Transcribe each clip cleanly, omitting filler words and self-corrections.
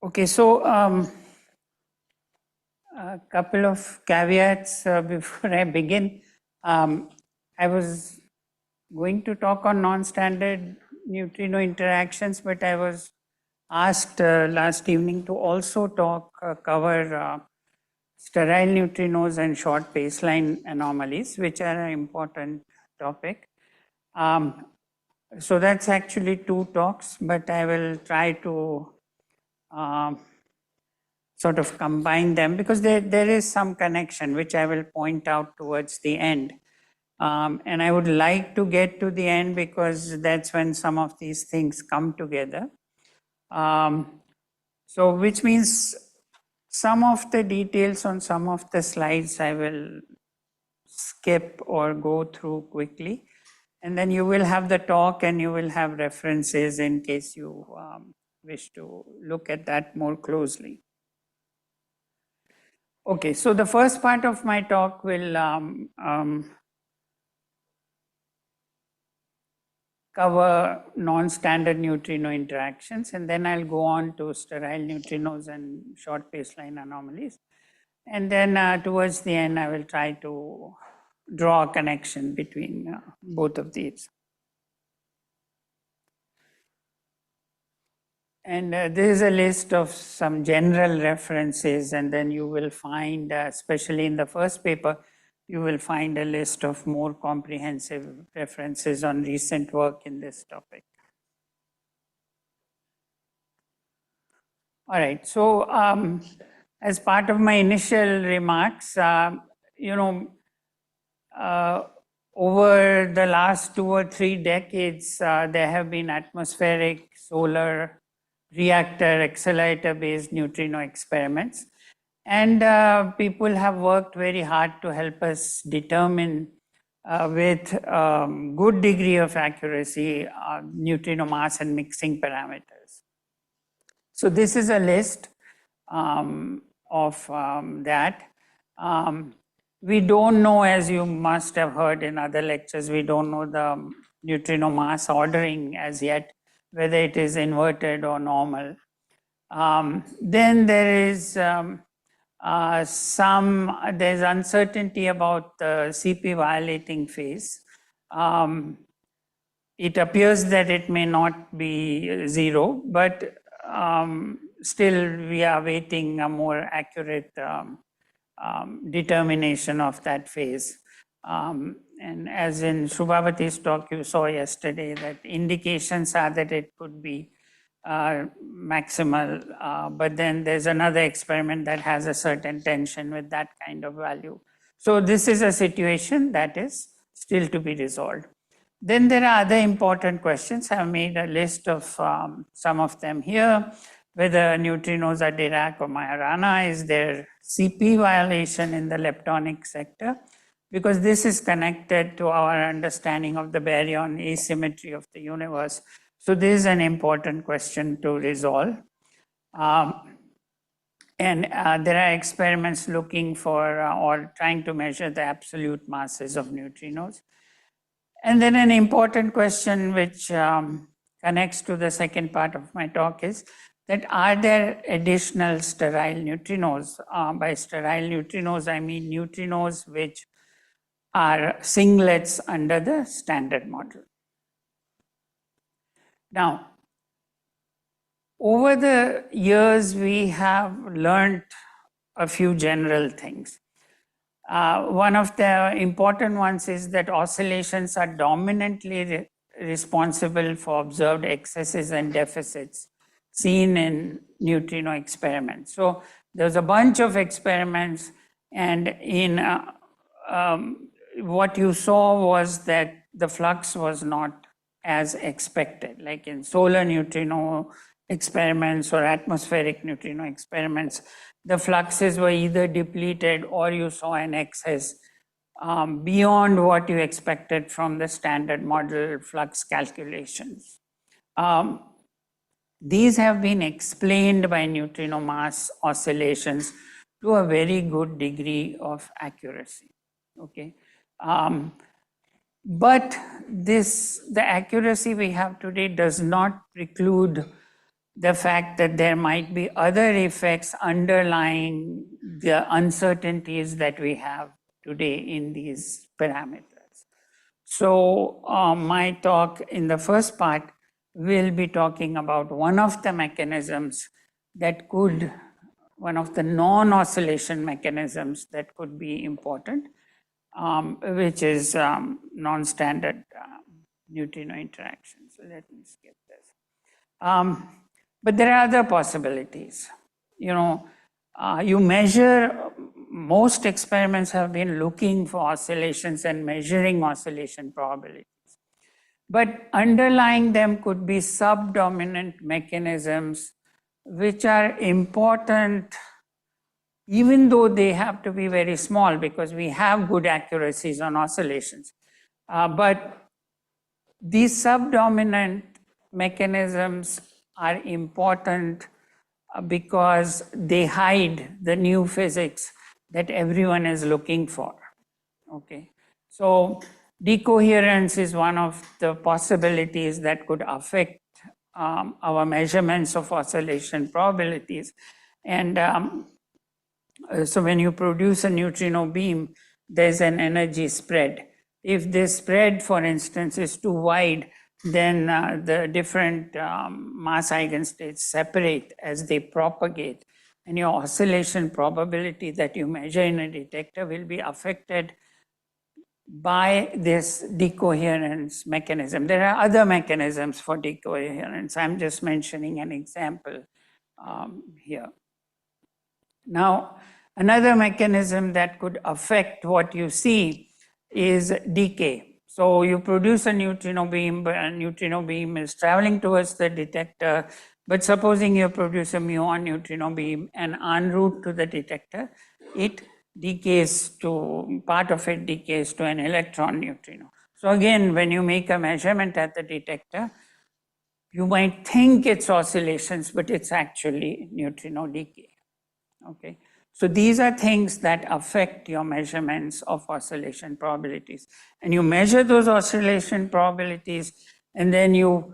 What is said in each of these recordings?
Okay, so a couple of caveats before I begin. I was going to talk on non-standard neutrino interactions, but I was asked last evening to also cover sterile neutrinos and short baseline anomalies, which are an important topic. So that's actually two talks, but I will try to sort of combine them because there is some connection which I will point out towards the end. And I would like to get to the end because that's when some of these things come together. So which means some of the details on some of the slides I will skip or go through quickly. And then you will have the talk and you will have references in case you wish to look at that more closely. Okay, so the first part of my talk will cover non-standard neutrino interactions, and then I'll go on to sterile neutrinos and short baseline anomalies. And then towards the end, I will try to draw a connection between both of these. And this is a list of some general references, and then you will find, especially in the first paper, you will find a list of more comprehensive references on recent work in this topic. All right, so as part of my initial remarks, over the last 2 or 3 decades, there have been atmospheric, solar, reactor, accelerator-based neutrino experiments. And people have worked very hard to help us determine with good degree of accuracy neutrino mass and mixing parameters. So this is a list of that. We don't know, as you must have heard in other lectures, we don't know the neutrino mass ordering as yet, whether it is inverted or normal. Then there is there's uncertainty about the CP violating phase. It appears that it may not be 0, but still we are waiting a more accurate determination of that phase. And as in Srubabati's talk you saw yesterday, that indications are that it could be maximal, but then there's another experiment that has a certain tension with that kind of value. So this is a situation that is still to be resolved. Then there are other important questions. I've made a list of some of them here. Whether neutrinos are Dirac or Majorana, is there CP violation in the leptonic sector? Because this is connected to our understanding of the baryon asymmetry of the universe. So this is an important question to resolve. And there are experiments looking for or trying to measure the absolute masses of neutrinos. And then an important question which connects to the second part of my talk is that are there additional sterile neutrinos? By sterile neutrinos, I mean neutrinos which are singlets under the standard model. Now, over the years, we have learned a few general things. One of the important ones is that oscillations are dominantly responsible for observed excesses and deficits seen in neutrino experiments. So there's a bunch of experiments, and in what you saw was that the flux was not as expected, like in solar neutrino experiments or atmospheric neutrino experiments, the fluxes were either depleted or you saw an excess beyond what you expected from the standard model flux calculations. These have been explained by neutrino mass oscillations to a very good degree of accuracy. Okay. But the accuracy we have today does not preclude the fact that there might be other effects underlying the uncertainties that we have today in these parameters. So my talk in the first part will be talking about one of the mechanisms that could, one of the non-oscillation mechanisms that could be important, which is non-standard neutrino interaction. So let me skip this. But there are other possibilities. You measure, most experiments have been looking for oscillations and measuring oscillation probabilities. But underlying them could be subdominant mechanisms which are important, even though they have to be very small because we have good accuracies on oscillations. But these subdominant mechanisms are important because they hide the new physics that everyone is looking for. Okay, so decoherence is one of the possibilities that could affect our measurements of oscillation probabilities. And so when you produce a neutrino beam, there's an energy spread. If this spread, for instance, is too wide, then the different mass eigenstates separate as they propagate. And your oscillation probability that you measure in a detector will be affected by this decoherence mechanism. There are other mechanisms for decoherence. I'm just mentioning an example here. Now, another mechanism that could affect what you see is decay. So you produce a neutrino beam, but a neutrino beam is traveling towards the detector. But supposing you produce a muon neutrino beam and en route to the detector, it decays to, part of it decays to an electron neutrino. So again, when you make a measurement at the detector, you might think it's oscillations, but it's actually neutrino decay. Okay, so these are things that affect your measurements of oscillation probabilities. And you measure those oscillation probabilities, and then you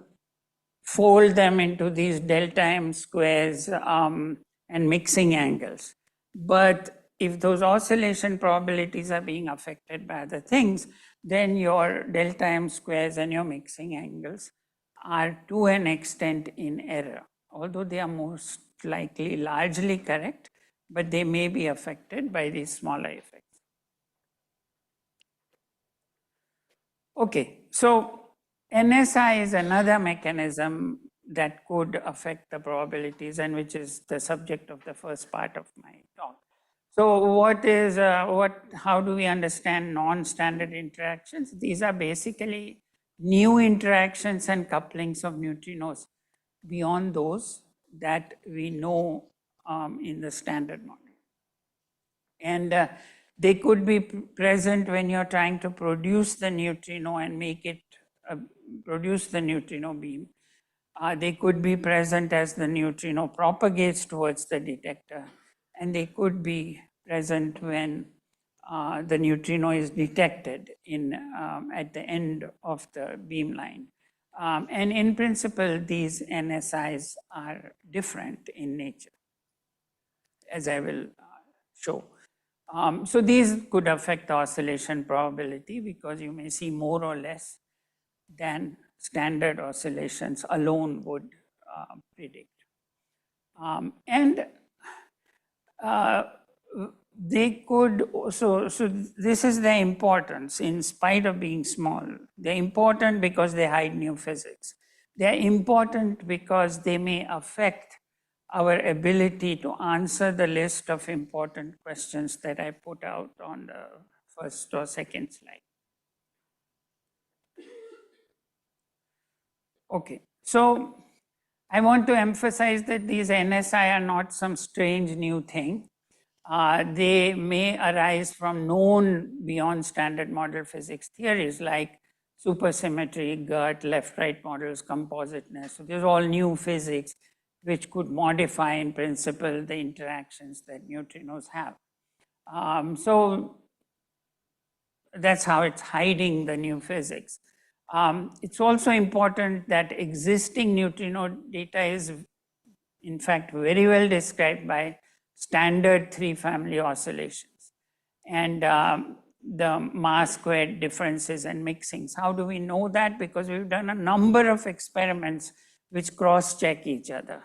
fold them into these delta m squares and mixing angles. But if those oscillation probabilities are being affected by other things, then your delta m squares and your mixing angles are to an extent in error, although they are most likely largely correct, but they may be affected by these smaller effects. Okay, so NSI is another mechanism that could affect the probabilities, and which is the subject of the first part of my talk. So how do we understand non-standard interactions? These are basically new interactions and couplings of neutrinos beyond those that we know in the standard model. And they could be present when you're trying to produce the neutrino and make it produce the neutrino beam. They could be present as the neutrino propagates towards the detector, and they could be present when the neutrino is detected at the end of the beam line. And in principle, these NSIs are different in nature, as I will show. So these could affect the oscillation probability because you may see more or less than standard oscillations alone would predict. And they could also, so this is the importance in spite of being small. They're important because they hide new physics. They're important because they may affect our ability to answer the list of important questions that I put out on the first or second slide. Okay, so I want to emphasize that these NSI are not some strange new thing. They may arise from known beyond standard model physics theories like supersymmetry, GERT, left-right models, compositeness. So these are all new physics which could modify in principle the interactions that neutrinos have. So that's how it's hiding the new physics. It's also important that existing neutrino data is in fact, very well described by standard three-family oscillations. And the mass squared differences and mixings. How do we know that? Because we've done a number of experiments which cross-check each other.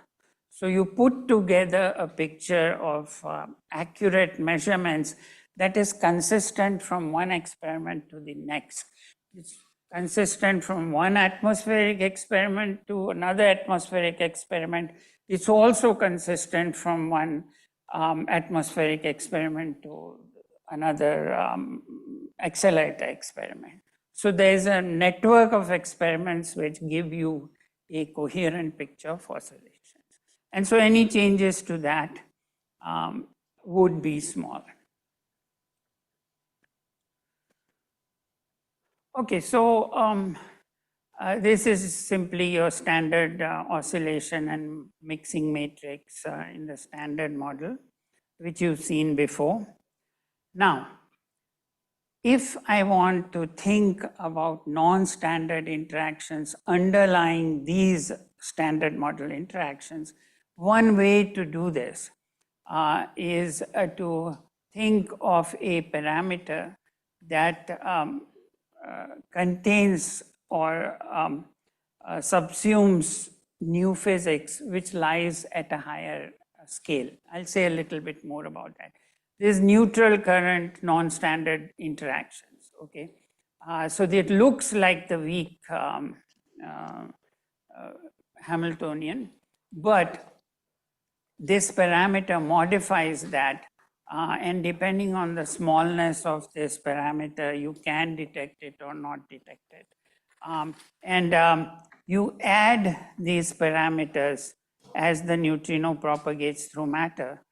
So you put together a picture of accurate measurements that is consistent from one experiment to the next. It's consistent from one atmospheric experiment to another atmospheric experiment. It's also consistent from one atmospheric experiment to another accelerator experiment. So there's a network of experiments which give you a coherent picture of oscillations. And so any changes to that would be small. Okay, so this is simply your standard oscillation and mixing matrix in the standard model, which you've seen before. Now, if I want to think about non-standard interactions underlying these standard model interactions, one way to do this is to think of a parameter that contains or subsumes new physics which lies at a higher scale. I'll say a little bit more about that. There's neutral current non-standard interactions, okay? So it looks like the weak Hamiltonian, but this parameter modifies that, and depending on the smallness of this parameter, you can detect it or not detect it. You add these parameters as the neutrino propagates through matter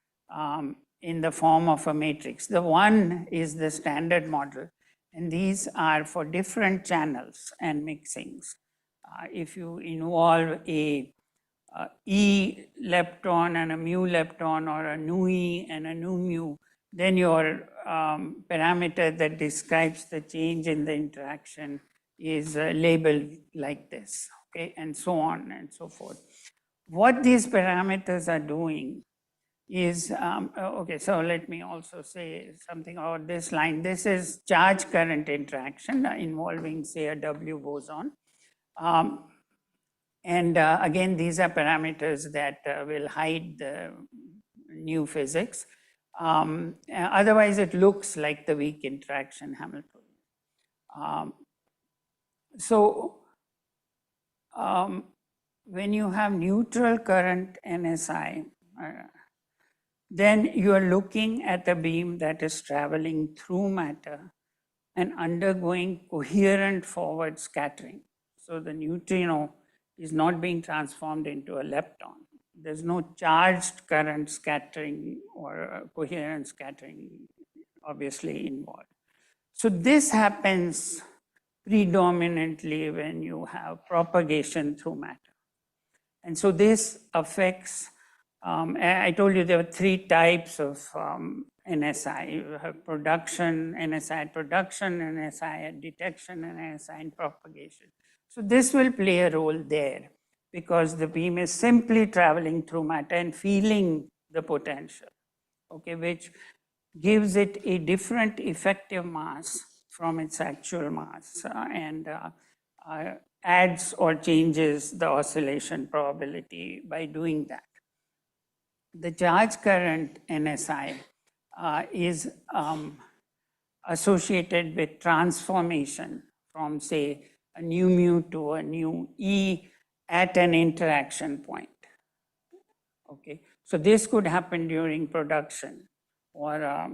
in the form of a matrix. The one is the standard model, and these are for different channels and mixings. If you involve a E lepton and a mu lepton, or a nu E and a nu mu, then your parameter that describes the change in the interaction is labeled like this, okay, and so on and so forth. What these parameters are doing is, okay, so let me also say something about this line. This is charge current interaction involving, say, a W boson. Again, these are parameters that will hide the new physics. Otherwise, it looks like the weak interaction Hamiltonian. When you have neutral current NSI, then you are looking at a beam that is traveling through matter and undergoing coherent forward scattering. So the neutrino is not being transformed into a lepton. There's no charged current scattering or coherent scattering obviously involved. So this happens predominantly when you have propagation through matter. And so this affects, I told you there were three types of NSI. You have production, NSI at production, NSI at detection, and NSI in propagation. So this will play a role there because the beam is simply traveling through matter and feeling the potential, okay, which gives it a different effective mass from its actual mass and adds or changes the oscillation probability by doing that. The charge current NSI is associated with transformation from, say, a nu mu to a nu E at an interaction point. Okay, so this could happen during production or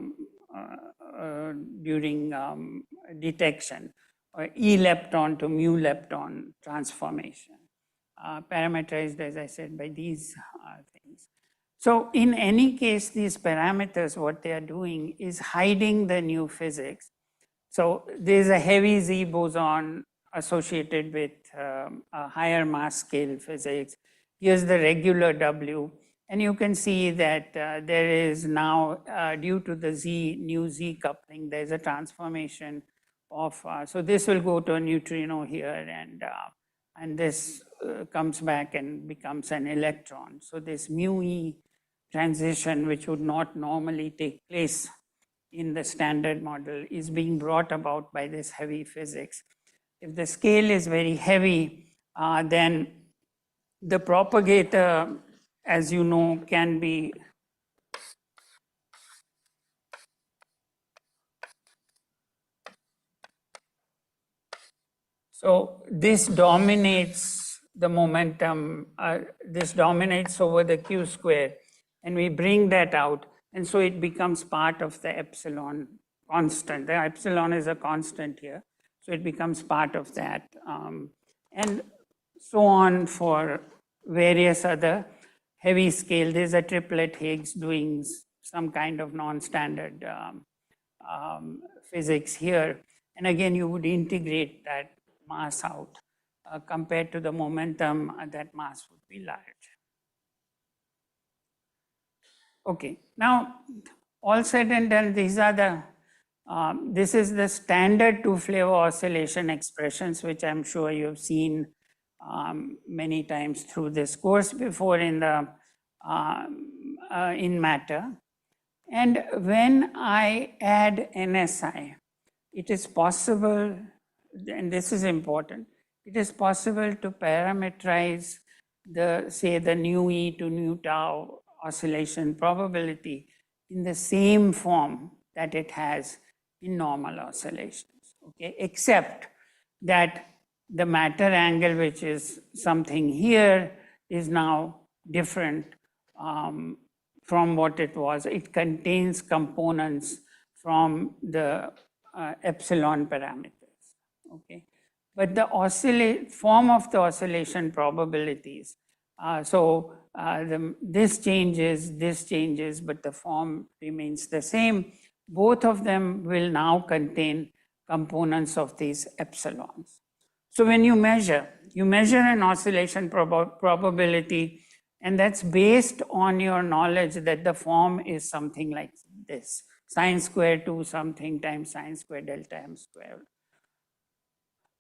during detection, or E lepton to mu lepton transformation, parameterized, as I said, by these things. So in any case, these parameters, what they are doing is hiding the new physics. So there's a heavy Z boson associated with a higher mass scale physics. Here's the regular W. And you can see that there is now, due to the new Z coupling, there's a transformation of, so this will go to a neutrino here, and and this comes back and becomes an electron. So this mu e transition, which would not normally take place in the standard model, is being brought about by this heavy physics. If the scale is very heavy, then the propagator, as you know, can be so this dominates the momentum, this dominates over the q square, and we bring that out, and so it becomes part of the epsilon constant. The epsilon is a constant here, so it becomes part of that. And so on for various other heavy scale. There's a triplet Higgs doing some kind of non-standard physics here. And again, you would integrate that mass out. Compared to the momentum, that mass would be large. Okay, now all said and done, these are the this is the standard two-flavor oscillation expressions, which I'm sure you've seen many times through this course before in the in matter. And when I add NSI, it is possible, and this is important, it is possible to parameterize the, say, the nu e to nu tau oscillation probability in the same form that it has in normal oscillations, okay, except that the matter angle, which is something here, is now different from what it was. It contains components from the epsilon parameters, okay? But the form of the oscillation probabilities, this changes, but the form remains the same. Both of them will now contain components of these epsilons. So when you measure an oscillation probability, and that's based on your knowledge that the form is something like this, sine square 2 something times sine square delta m square.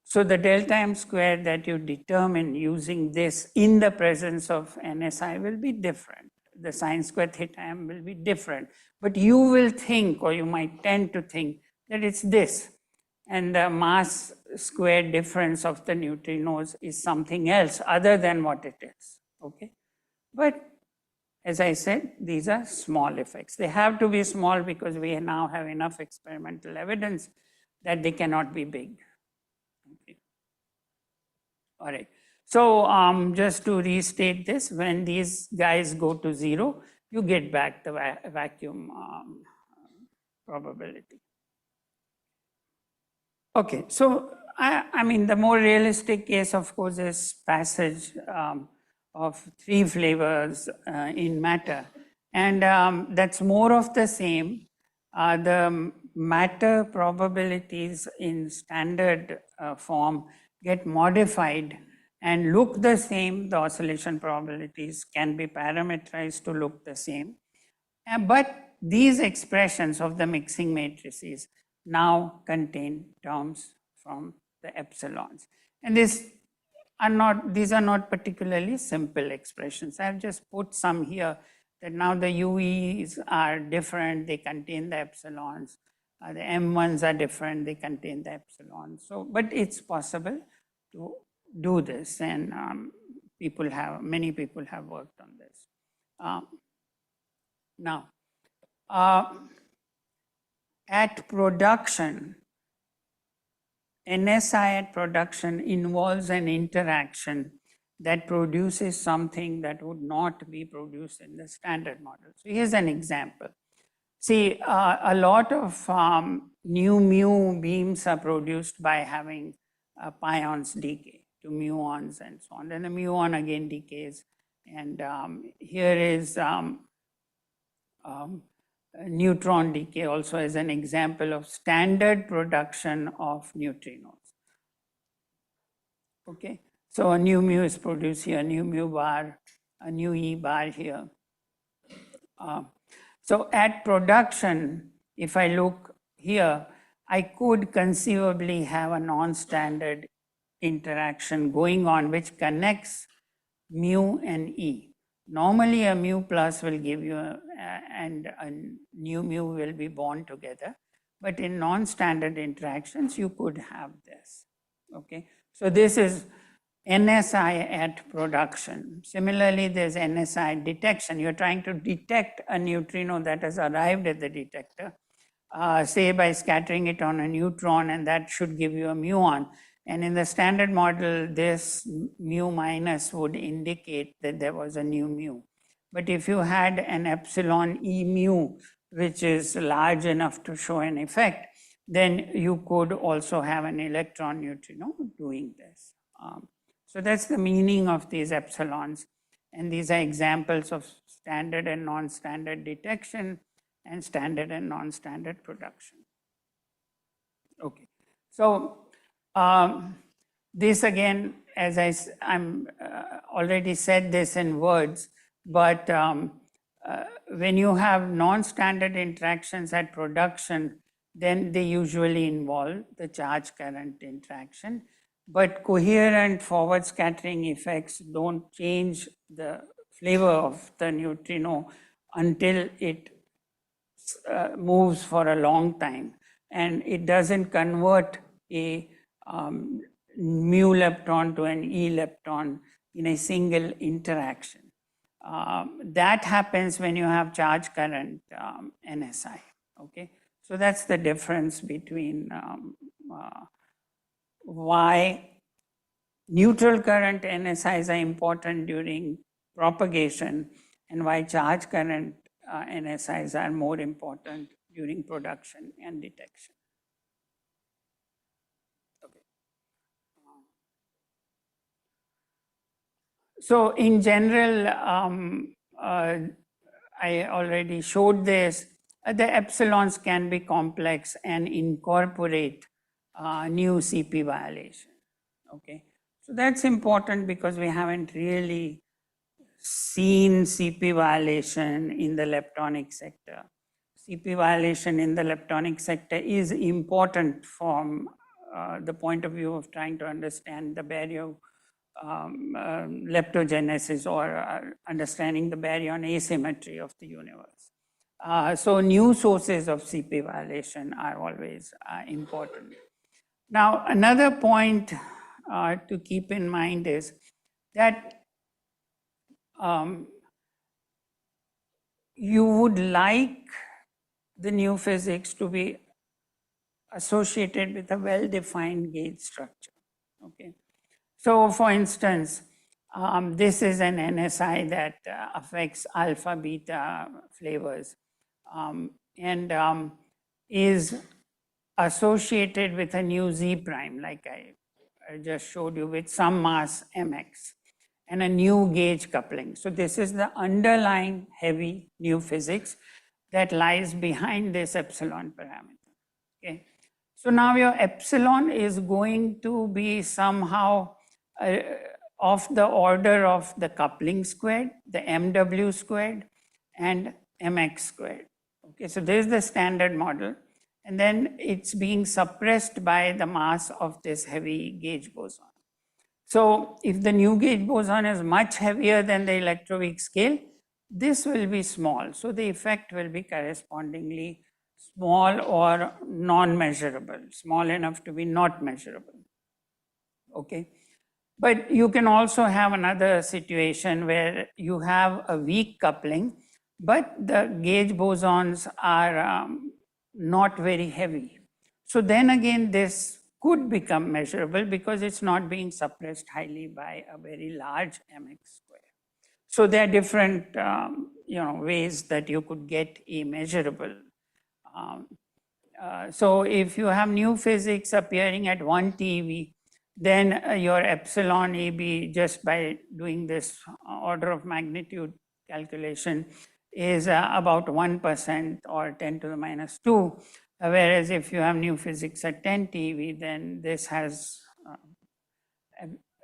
So the delta m square that you determine using this in the presence of NSI will be different. The sine square theta m will be different. But you will think, or you might tend to think, that it's this. And the mass square difference of the neutrinos is something else other than what it is, okay? But as I said, these are small effects. They have to be small because we now have enough experimental evidence that they cannot be big. Okay. All right. So just to restate this, when these guys go to 0, you get back the vacuum probability. Okay, so I mean, the more realistic case, of course, is passage of 3 flavors in matter. And that's more of the same. The matter probabilities in standard form get modified and look the same. The oscillation probabilities can be parameterized to look the same. But these expressions of the mixing matrices now contain terms from the epsilons. And these are not particularly simple expressions. I've just put some here that now the UEs are different, they contain the epsilons. The M1s are different, they contain the epsilons. So, but it's possible to do this, and many people have worked on this. Now, at production, NSI at production involves an interaction that produces something that would not be produced in the standard model. So here's an example. See, a lot of new mu beams are produced by having pions decay to muons and so on. Then the muon again decays. And here is neutron decay also as an example of standard production of neutrinos. Okay, so a new mu is produced here, new mu bar, a new E bar here. So at production, if I look here, I could conceivably have a non-standard interaction going on which connects mu and E. Normally a mu plus will give you and a new mu will be bond together, but in non-standard interactions you could have this. Okay, so this is NSI at production. Similarly, there's NSI detection. You're trying to detect a neutrino that has arrived at the detector, say by scattering it on a neutron, and that should give you a muon. And in the standard model, this mu minus would indicate that there was a new mu. But if you had an epsilon E mu, which is large enough to show an effect, then you could also have an electron neutrino doing this. So that's the meaning of these epsilons. And these are examples of standard and non-standard detection and standard and non-standard production. Okay, so this again, as I'm already said this in words, but when you have non-standard interactions at production, then they usually involve the charge current interaction. But coherent forward scattering effects don't change the flavor of the neutrino until it moves for a long time. And it doesn't convert a mu lepton to an E lepton in a single interaction. That happens when you have charge current NSI. Okay, so that's the difference between why neutral current NSIs are important during propagation and why charge current NSIs are more important during production and detection. Okay. So in general, I already showed this. The epsilons can be complex and incorporate new CP violation. Okay, so that's important because we haven't really seen CP violation in the leptonic sector. CP violation in the leptonic sector is important from the point of view of trying to understand the baryon leptogenesis or understanding the baryon asymmetry of the universe. So new sources of CP violation are always important. Now, another point to keep in mind is that you would like the new physics to be associated with a well-defined gauge structure. Okay, so for instance, this is an NSI that affects alpha beta flavors and is associated with a new Z prime, like I just showed you, with some mass mx and a new gauge coupling. So this is the underlying heavy new physics that lies behind this epsilon parameter. Okay, so now your epsilon is going to be somehow of the order of the coupling squared, the MW squared, and MX squared. Okay, so there's the standard model. And then it's being suppressed by the mass of this heavy gauge boson. So if the new gauge boson is much heavier than the electroweak scale, this will be small. So the effect will be correspondingly small or non-measurable, small enough to be not measurable. Okay, but you can also have another situation where you have a weak coupling, but the gauge bosons are not very heavy. So then again, this could become measurable because it's not being suppressed highly by a very large mx square. So there are different ways that you could get a measurable. So if you have new physics appearing at 1 TeV, then your epsilon AB, just by doing this order of magnitude calculation, is about 1% or 10 to the minus 2. Whereas if you have new physics at 10 TeV, then this has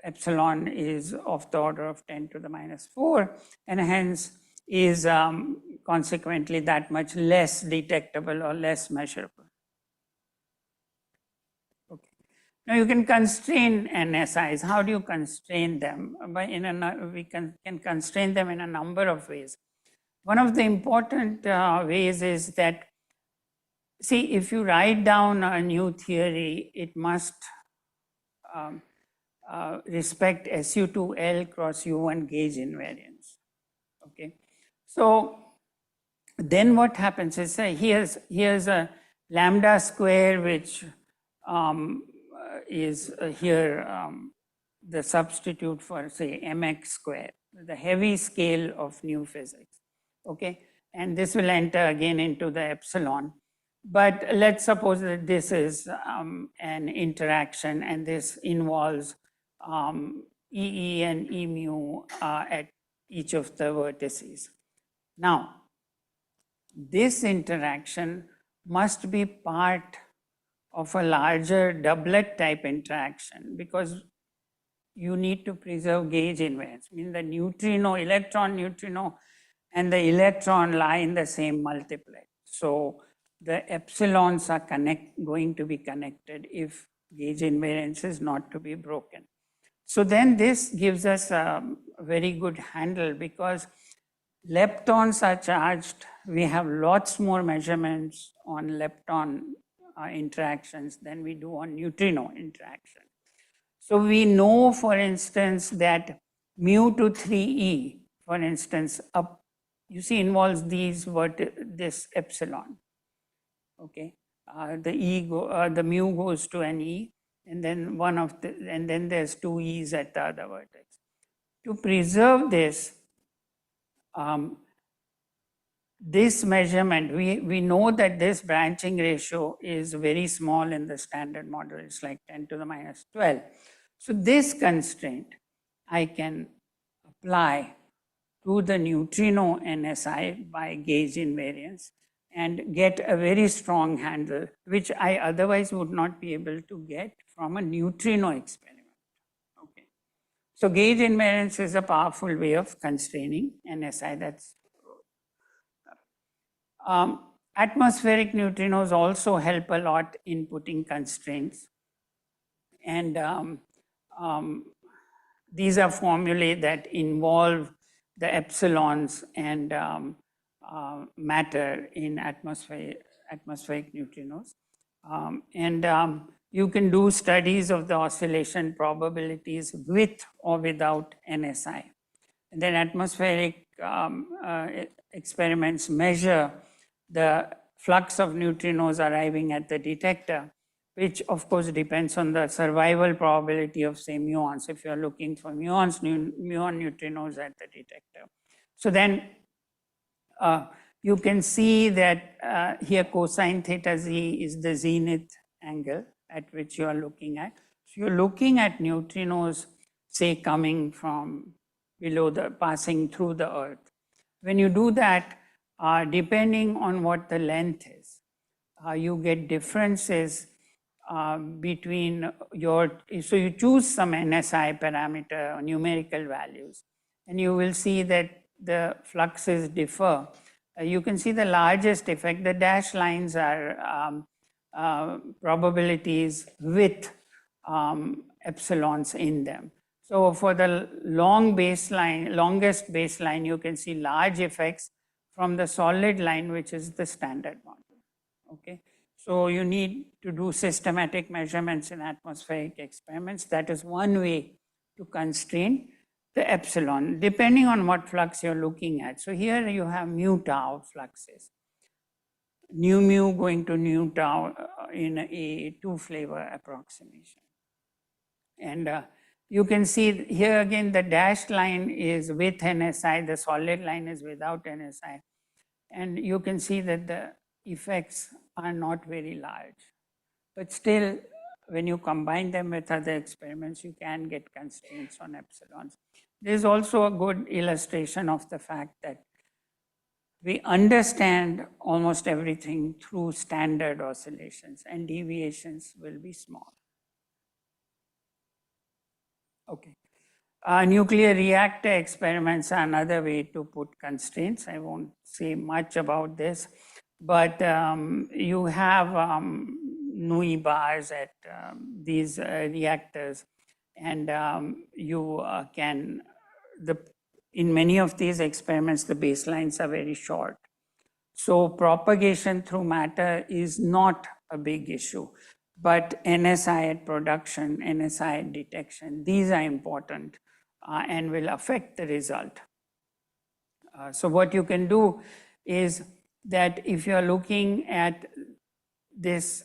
epsilon is of the order of 10 to the minus 4, and hence is consequently that much less detectable or less measurable. Okay. Now you can constrain NSIs. How do you constrain them? We can constrain them in a number of ways. One of the important ways is that, see, if you write down a new theory, it must respect SU2L cross U1 gauge invariance. Okay, so then what happens is, here's a lambda square, which is here the substitute for, say, mx square, the heavy scale of new physics. Okay, and this will enter again into the epsilon. But let's suppose that this is an interaction, and this involves EE and E mu at each of the vertices. Now, this interaction must be part of a larger doublet type interaction, because you need to preserve gauge invariance. I mean, the neutrino, electron neutrino, and the electron lie in the same multiplet. So the epsilons are going to be connected if gauge invariance is not to be broken. So then this gives us a very good handle, because leptons are charged. We have lots more measurements on lepton interactions than we do on neutrino interaction. So we know, for instance, that mu to 3e, for instance, you see, involves this epsilon. Okay, the mu goes to an e, and then and then there's two e's at the other vertex. To preserve this, this measurement, we know that this branching ratio is very small in the standard model. It's like 10 to the minus 12. So this constraint I can apply to the neutrino NSI by gauge invariance and get a very strong handle, which I otherwise would not be able to get from a neutrino experiment. Okay, so gauge invariance is a powerful way of constraining NSI. That's atmospheric neutrinos also help a lot in putting constraints, and these are formulae that involve the epsilons and matter in atmospheric neutrinos. You can do studies of the oscillation probabilities with or without NSI. And then atmospheric experiments measure the flux of neutrinos arriving at the detector, which of course depends on the survival probability of, say, muons, if you're looking for muon neutrinos at the detector. So then you can see that here cosine theta z is the zenith angle at which you are looking at. So you're looking at neutrinos, say, coming from below, passing through the Earth. When you do that, depending on what the length is, you get differences between so you choose some NSI parameter or numerical values, and you will see that the fluxes differ. You can see the largest effect, the dashed lines are probabilities with epsilons in them. So for the longest baseline, you can see large effects from the solid line, which is the standard model. Okay, so you need to do systematic measurements in atmospheric experiments. That is one way to constrain the epsilon, depending on what flux you're looking at. So here you have mu tau fluxes, nu mu going to nu tau in a two-flavor approximation. And you can see here again, the dashed line is with NSI, the solid line is without NSI. And you can see that the effects are not very large. But still, when you combine them with other experiments, you can get constraints on epsilons. There's also a good illustration of the fact that we understand almost everything through standard oscillations, and deviations will be small. Okay. Nuclear reactor experiments are another way to put constraints. I won't say much about this, but you have Nui bars at these reactors, and you can, in many of these experiments, the baselines are very short. So propagation through matter is not a big issue, but NSI at production, NSI at detection, these are important and will affect the result. So what you can do is that if you're looking at this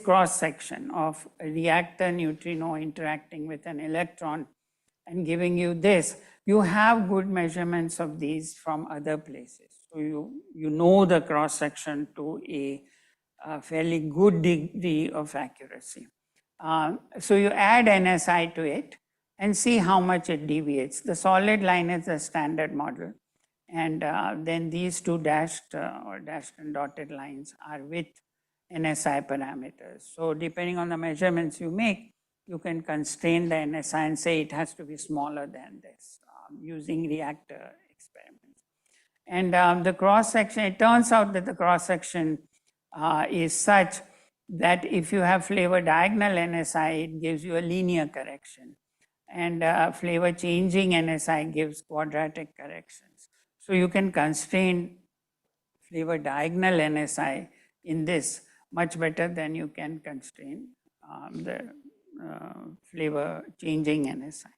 cross section of a reactor neutrino interacting with an electron and giving you this, you have good measurements of these from other places. So you know the cross section to a fairly good degree of accuracy. So you add NSI to it and see how much it deviates. The solid line is the standard model. And then these two dashed or dashed and dotted lines are with NSI parameters. So depending on the measurements you make, you can constrain the NSI and say it has to be smaller than this using reactor experiments. And the cross section, it turns out that the cross section is such that if you have flavor diagonal NSI, it gives you a linear correction. And flavor changing NSI gives quadratic corrections. So you can constrain flavor diagonal NSI in this much better than you can constrain the flavor changing NSI.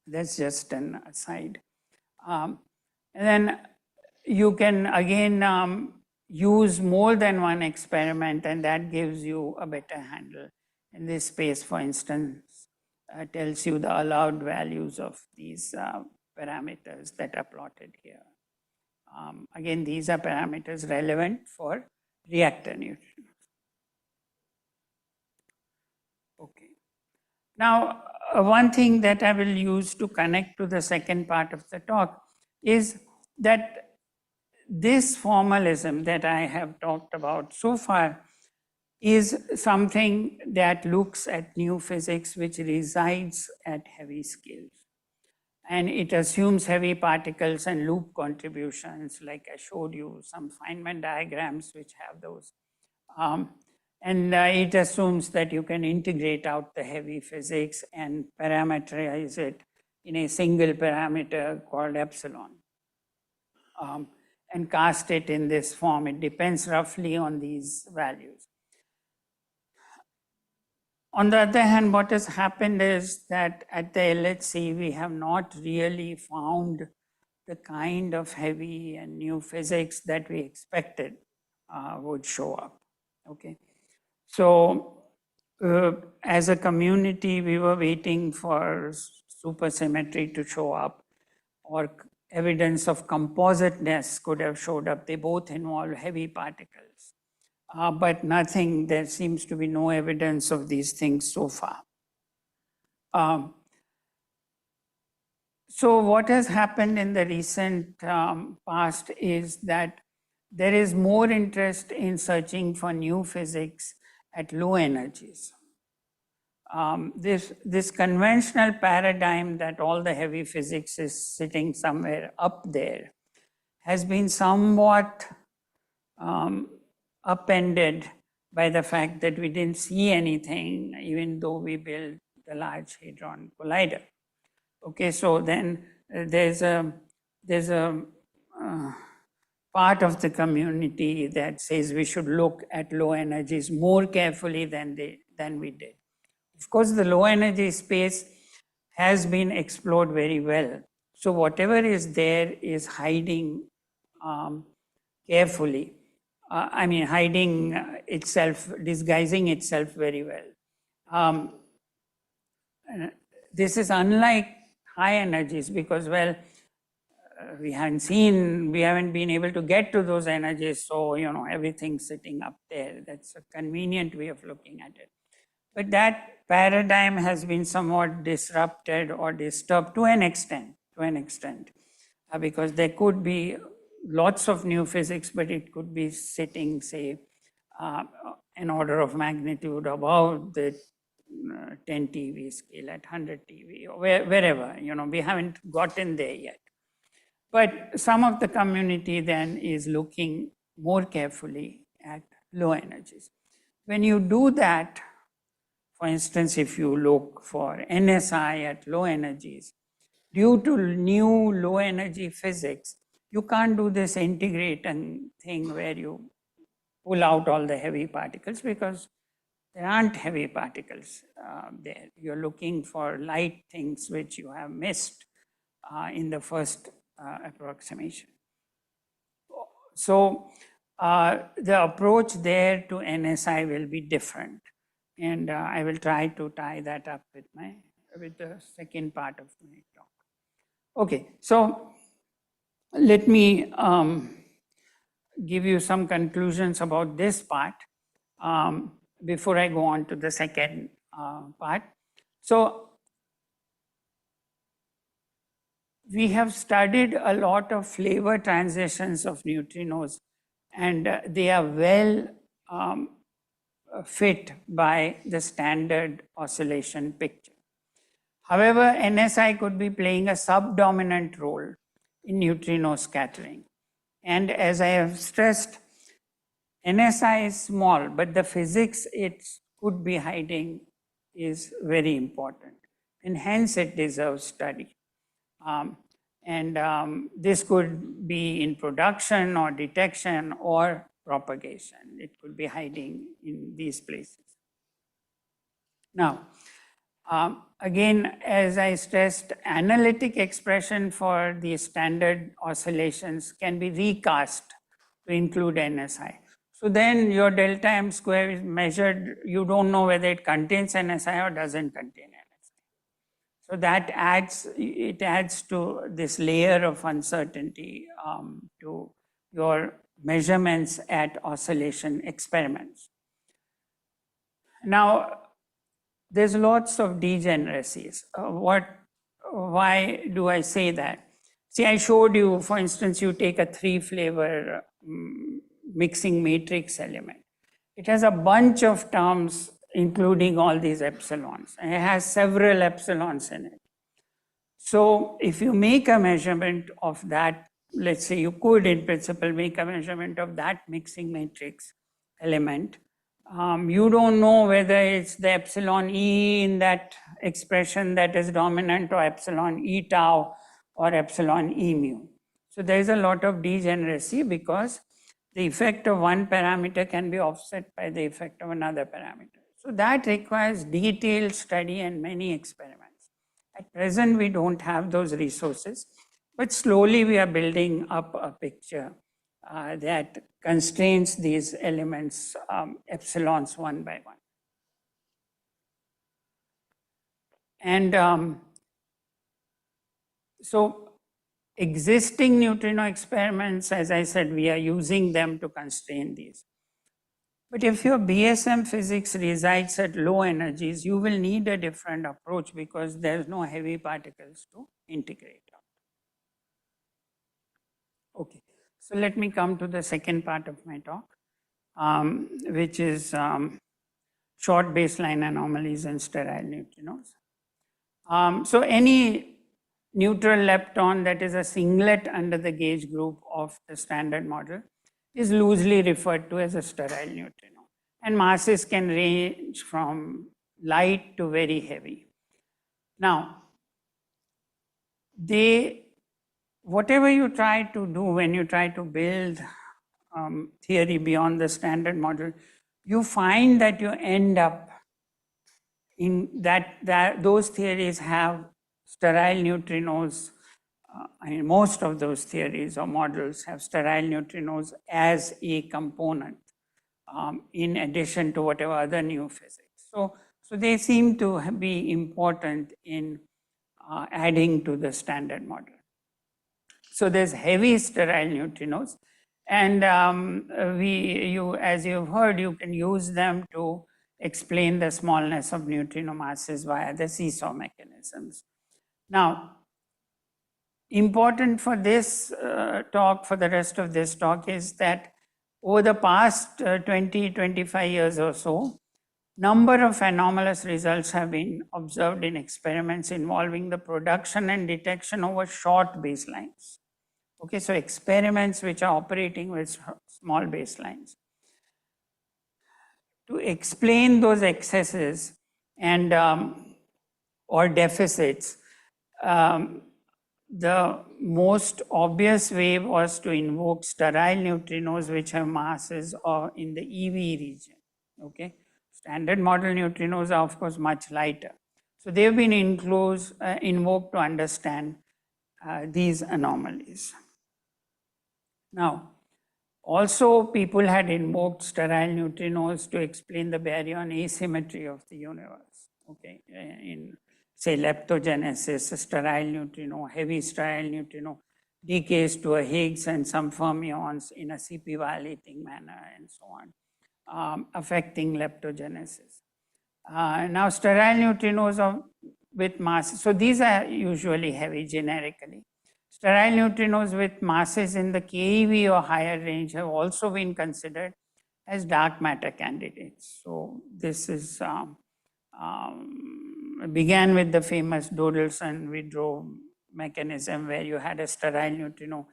That's just an aside. And then you can again use more than one experiment, and that gives you a better handle. In this space, for instance, tells you the allowed values of these parameters that are plotted here. Again, these are parameters relevant for reactor neutrinos. Okay. Now, one thing that I will use to connect to the second part of the talk is that this formalism that I have talked about so far is something that looks at new physics which resides at heavy scales. And it assumes heavy particles and loop contributions, like I showed you some Feynman diagrams which have those. And it assumes that you can integrate out the heavy physics and parameterize it in a single parameter called epsilon. And cast it in this form. It depends roughly on these values. On the other hand, what has happened is that at the LHC, we have not really found the kind of heavy and new physics that we expected would show up. Okay. So as a community, we were waiting for supersymmetry to show up, or evidence of compositeness could have showed up. They both involve heavy particles. But nothing, there seems to be no evidence of these things so far. So what has happened in the recent past is that there is more interest in searching for new physics at low energies. This conventional paradigm that all the heavy physics is sitting somewhere up there has been somewhat upended by the fact that we didn't see anything, even though we built the Large Hadron Collider. Okay, so then there's a part of the community that says we should look at low energies more carefully than we did. Of course, the low energy space has been explored very well. So whatever is there is hiding carefully. Hiding itself, disguising itself very well. This is unlike high energies because, well, we haven't been able to get to those energies, so, everything's sitting up there. That's a convenient way of looking at it. But that paradigm has been somewhat disrupted or disturbed to an extent, because there could be lots of new physics, but it could be sitting, say, an order of magnitude above the 10 TeV scale, at 100 TeV, or wherever, we haven't gotten there yet. But some of the community then is looking more carefully at low energies. when you do that, for instance, if you look for NSI at low energies, due to new low energy physics, you can't do this integration thing where you pull out all the heavy particles, because there aren't heavy particles there. You're looking for light things which you have missed in the first approximation. So the approach there to NSI will be different. And I will try to tie that up with the second part of my talk. Okay, so let me give you some conclusions about this part before I go on to the second part. So we have studied a lot of flavor transitions of neutrinos, and they are well fit by the standard oscillation picture. However, NSI could be playing a subdominant role in neutrino scattering. And as I have stressed, NSI is small, but the physics it could be hiding is very important. And hence it deserves study. This could be in production or detection or propagation. It could be hiding in these places. Now, again, as I stressed, analytic expression for the standard oscillations can be recast to include NSI. So then your delta M square is measured, you don't know whether it contains NSI or doesn't contain NSI. So that adds to this layer of uncertainty to your measurements at oscillation experiments. Now, there's lots of degeneracies. Why do I say that? See, I showed you, for instance, you take a 3-flavor mixing matrix element. It has a bunch of terms, including all these epsilons. And it has several epsilons in it. So if you make a measurement of that, let's say you could, in principle, make a measurement of that mixing matrix element, you don't know whether it's the epsilon E in that expression that is dominant, or epsilon E tau, or epsilon E mu. So there's a lot of degeneracy because the effect of one parameter can be offset by the effect of another parameter. So that requires detailed study and many experiments. At present, we don't have those resources, but slowly we are building up a picture that constrains these elements, epsilons one by one. And so existing neutrino experiments, as I said, we are using them to constrain these. But if your BSM physics resides at low energies, you will need a different approach because there's no heavy particles to integrate out. Okay, so let me come to the second part of my talk, which is short baseline anomalies and sterile neutrinos. So any neutral lepton that is a singlet under the gauge group of the standard model is loosely referred to as a sterile neutrino. And masses can range from light to very heavy. Now, whatever you try to do when you try to build theory beyond the standard model, you find that you end up in that those theories have sterile neutrinos. I mean, most of those theories or models have sterile neutrinos as a component in addition to whatever other new physics. So they seem to be important in adding to the standard model. So there's heavy sterile neutrinos, and as you've heard, you can use them to explain the smallness of neutrino masses via the seesaw mechanisms. Now, important for this talk, for the rest of this talk, is that over the past 20-25 years or so, number of anomalous results have been observed in experiments involving the production and detection over short baselines. Okay, so experiments which are operating with small baselines. to explain those excesses and or deficits, the most obvious way was to invoke sterile neutrinos which have masses or in the EV region. Okay, standard model neutrinos are of course much lighter. So they've been invoked to understand these anomalies. Now, also people had invoked sterile neutrinos to explain the baryon asymmetry of the universe. Okay, in say leptogenesis, a sterile neutrino, heavy sterile neutrino decays to a Higgs and some fermions in a CP violating manner and so on, affecting leptogenesis. Now sterile neutrinos with mass, so these are usually heavy generically. Sterile neutrinos with masses in the keV or higher range have also been considered as dark matter candidates. So this is began with the famous Dodelson-Withrow mechanism where you had a sterile neutrino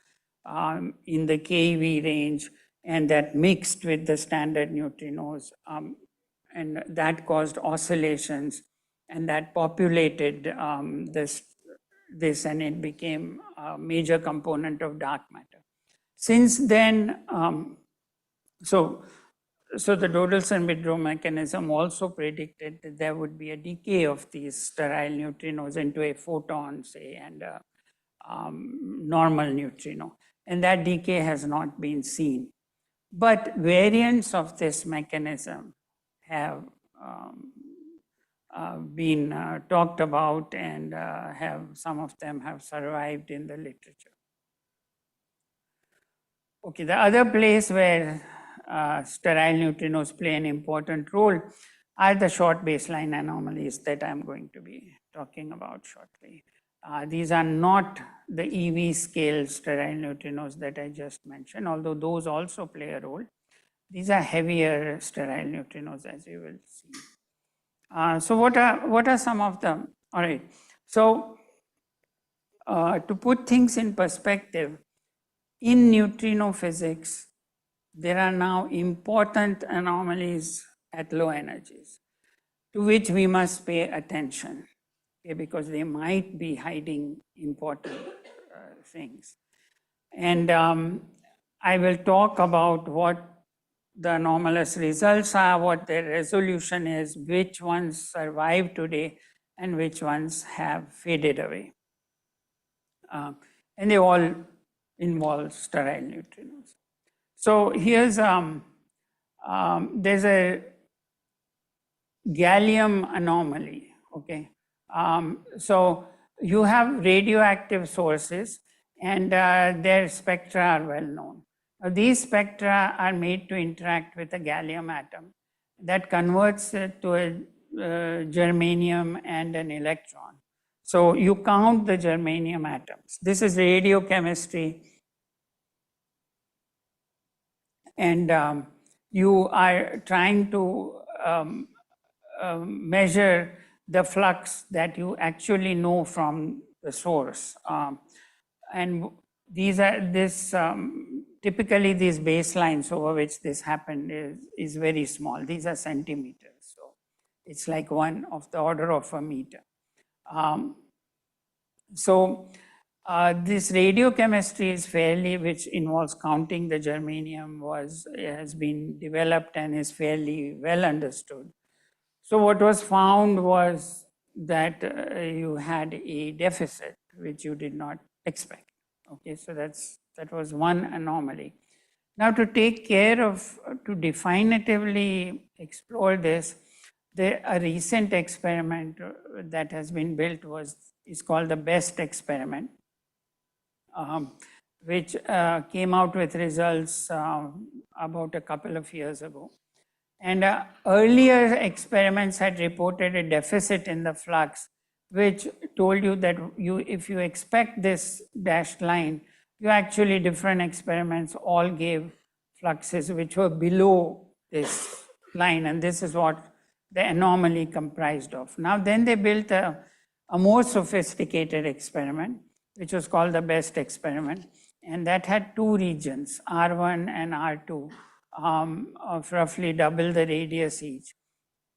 in the keV range and that mixed with the standard neutrinos and that caused oscillations and that populated this and it became a major component of dark matter. Since then, so the Dodelson-Withrow mechanism also predicted that there would be a decay of these sterile neutrinos into a photon, say, and a normal neutrino. And that decay has not been seen. But variants of this mechanism have been talked about and some of them have survived in the literature. Okay, the other place where sterile neutrinos play an important role are the short baseline anomalies that I'm going to be talking about shortly. These are not the EV scale sterile neutrinos that I just mentioned, although those also play a role. These are heavier sterile neutrinos, as you will see. So what are some of them? All right. So to put things in perspective, in neutrino physics, there are now important anomalies at low energies to which we must pay attention, okay, because they might be hiding important things. And I will talk about what the anomalous results are, what their resolution is, which ones survive today, and which ones have faded away. And they all involve sterile neutrinos. So here's, there's a gallium anomaly, okay? So you have radioactive sources and their spectra are well known. Now, these spectra are made to interact with a gallium atom that converts it to a germanium and an electron. So you count the germanium atoms. This is radiochemistry. And you are trying to measure the flux that you actually know from the source. And these are typically these baselines over which this happened is very small. These are centimeters. So it's like one of the order of a meter. This radiochemistry is which involves counting the germanium has been developed and is fairly well understood. So what was found was that you had a deficit which you did not expect. Okay, so that was one anomaly. Now to take care of, to definitively explore this, a recent experiment that has been built is called the BEST experiment. Which came out with results about a couple of years ago. And earlier experiments had reported a deficit in the flux, which told you that if you expect this dashed line, actually different experiments all gave fluxes which were below this line, and this is what the anomaly comprised of. Now then they built a more sophisticated experiment, which was called the BEST experiment, and that had two regions, R1 and R2, of roughly double the radius each.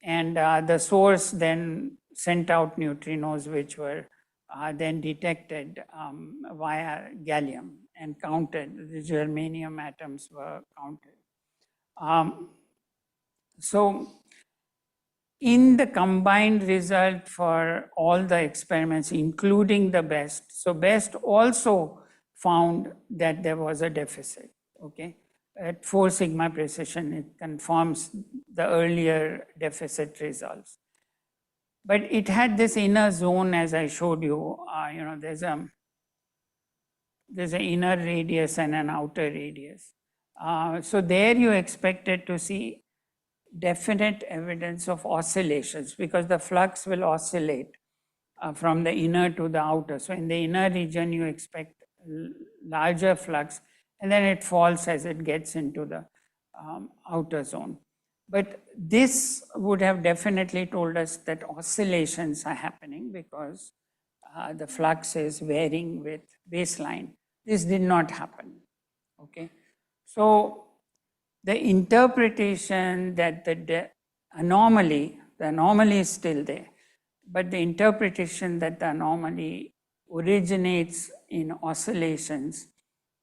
And the source then sent out neutrinos, which were then detected via gallium and counted. The germanium atoms were counted. So in the combined result for all the experiments, including the BEST, so BEST also found that there was a deficit, okay? At 4 sigma precision, it confirms the earlier deficit results. But it had this inner zone, as I showed you, there's an inner radius and an outer radius. So there you expected to see definite evidence of oscillations because the flux will oscillate from the inner to the outer. So in the inner region, you expect larger flux, and then it falls as it gets into the outer zone. But this would have definitely told us that oscillations are happening because the flux is varying with baseline. This did not happen, okay? So the interpretation that the anomaly is still there, but the interpretation that the anomaly originates in oscillations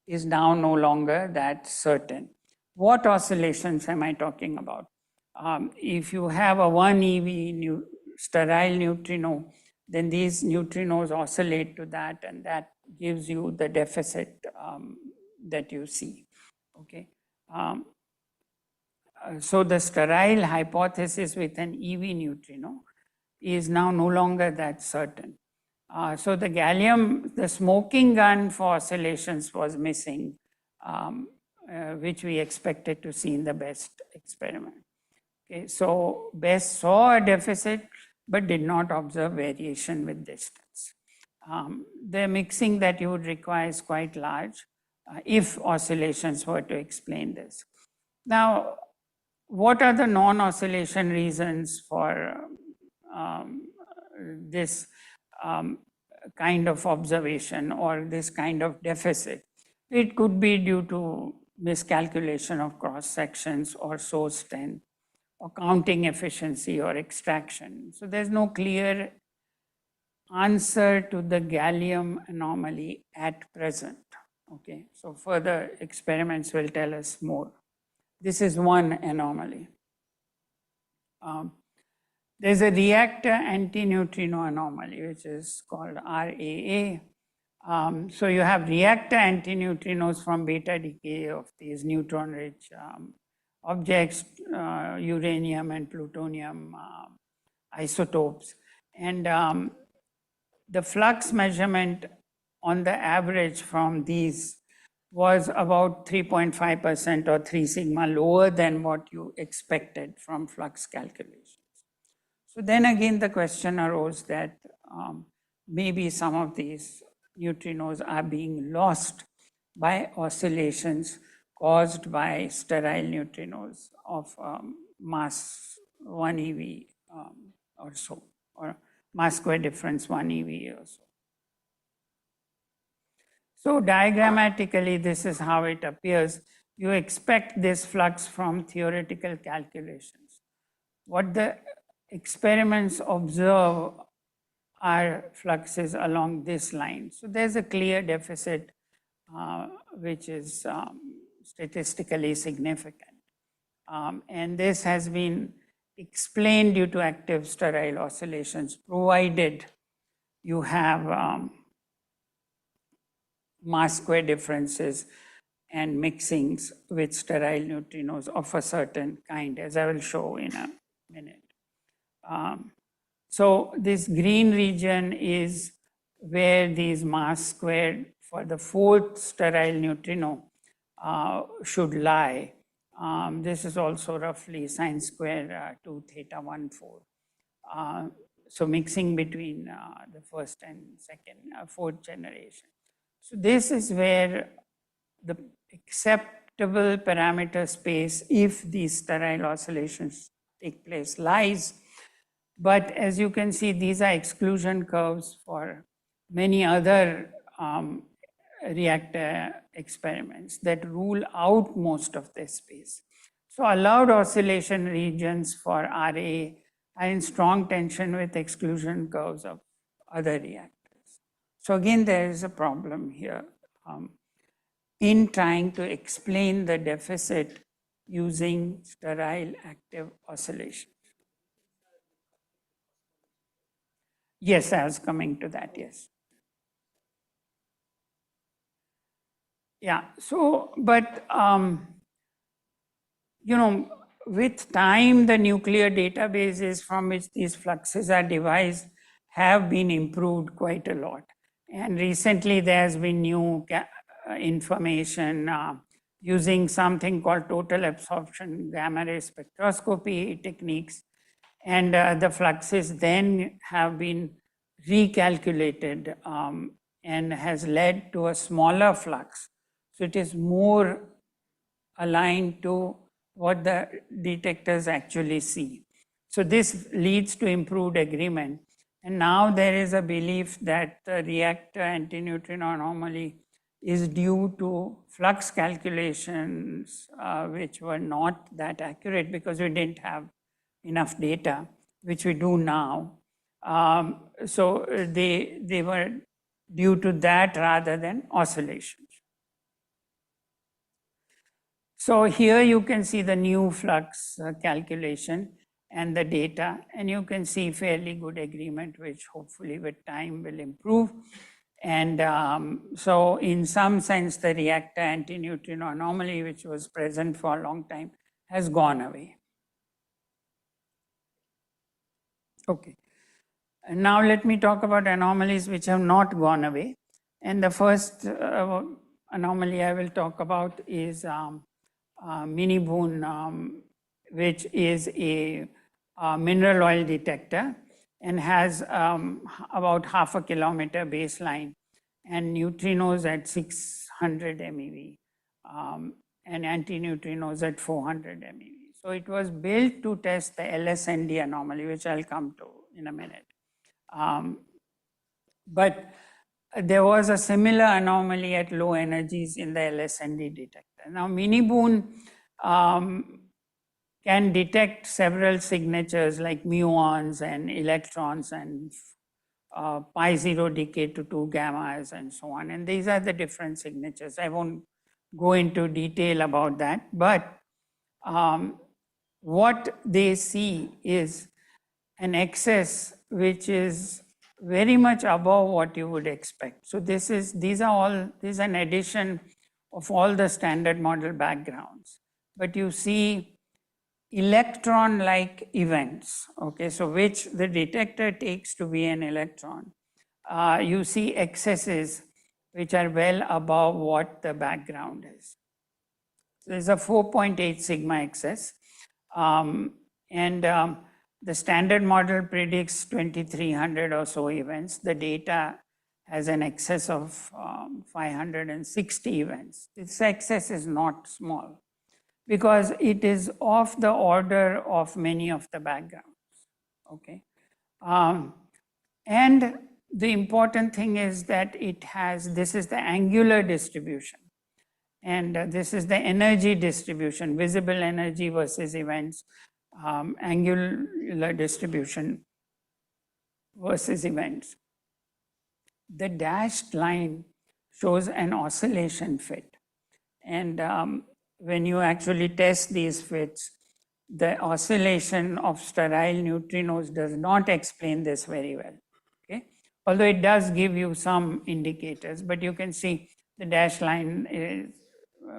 is now no longer that certain. What oscillations am I talking about? If you have a 1 eV sterile neutrino, then these neutrinos oscillate to that, and that gives you the deficit that you see, okay? So the sterile hypothesis with an EV neutrino is now no longer that certain. So the gallium, the smoking gun for oscillations was missing, which we expected to see in the BEST experiment. Okay, so BEST saw a deficit, but did not observe variation with distance. The mixing that you would require is quite large if oscillations were to explain this. Now, what are the non-oscillation reasons for this kind of observation or this kind of deficit? It could be due to miscalculation of cross sections or source strength or counting efficiency or extraction. So there's no clear answer to the gallium anomaly at present. Okay, so further experiments will tell us more. This is one anomaly. There's a reactor antineutrino anomaly, which is called RAA. So you have reactor antineutrinos from beta decay of these neutron-rich objects, uranium and plutonium isotopes. And the flux measurement on the average from these was about 3.5% or 3 sigma lower than what you expected from flux calculations. So then again, the question arose that maybe some of these neutrinos are being lost by oscillations caused by sterile neutrinos of mass 1 eV or so, or mass square difference 1 eV or so. So diagrammatically, this is how it appears. You expect this flux from theoretical calculations. What the experiments observe are fluxes along this line. So there's a clear deficit, which is statistically significant. And this has been explained due to active sterile oscillations, provided you have mass square differences and mixings with sterile neutrinos of a certain kind, as I will show in a minute. So this green region is where these mass squared for the 4th sterile neutrino should lie. This is also roughly sine square 2 theta 1 4. So mixing between the first and second, 4th generation. So this is where the acceptable parameter space, if these sterile oscillations take place, lies. But as you can see, these are exclusion curves for many other reactor experiments that rule out most of this space. So allowed oscillation regions for RA are in strong tension with exclusion curves of other reactors. So again, there is a problem here in trying to explain the deficit using sterile active oscillation. Yes, I was coming to that, yes. Yeah, so, but, you know, with time, the nuclear databases from which these fluxes are devised have been improved quite a lot. And recently there has been new information using something called total absorption gamma ray spectroscopy techniques. And the fluxes then have been recalculated and has led to a smaller flux. So it is more aligned to what the detectors actually see. So this leads to improved agreement. And now there is a belief that the reactor antineutrino anomaly is due to flux calculations, which were not that accurate because we didn't have enough data, which we do now. So they were due to that rather than oscillations. So here you can see the new flux calculation and the data, and you can see fairly good agreement, which hopefully with time will improve. And so in some sense, the reactor antineutrino anomaly, which was present for a long time, has gone away. Okay. And now let me talk about anomalies which have not gone away. And the first anomaly I will talk about is mini boon, which is a mineral oil detector and has about half a kilometer baseline and neutrinos at 600 MeV and antineutrinos at 400 MeV. So it was built to test the LSND anomaly, which I'll come to in a minute. But there was a similar anomaly at low energies in the LSND detector. Now, mini boon can detect several signatures like muons and electrons and pi 0 decay to 2 gammas and so on. And these are the different signatures. I won't go into detail about that, but what they see is an excess which is very much above what you would expect. So this is an addition of all the standard model backgrounds. But you see electron-like events, okay, so which the detector takes to be an electron. You see excesses which are well above what the background is. So there's a 4.8 sigma excess. The standard model predicts 2,300 or so events. The data has an excess of 560 events. This excess is not small because it is of the order of many of the backgrounds, okay? And the important thing is that this is the angular distribution. And this is the energy distribution, visible energy versus events, angular distribution versus events. The dashed line shows an oscillation fit. And when you actually test these fits, the oscillation of sterile neutrinos does not explain this very well, okay? Although it does give you some indicators, but you can see the dashed line is,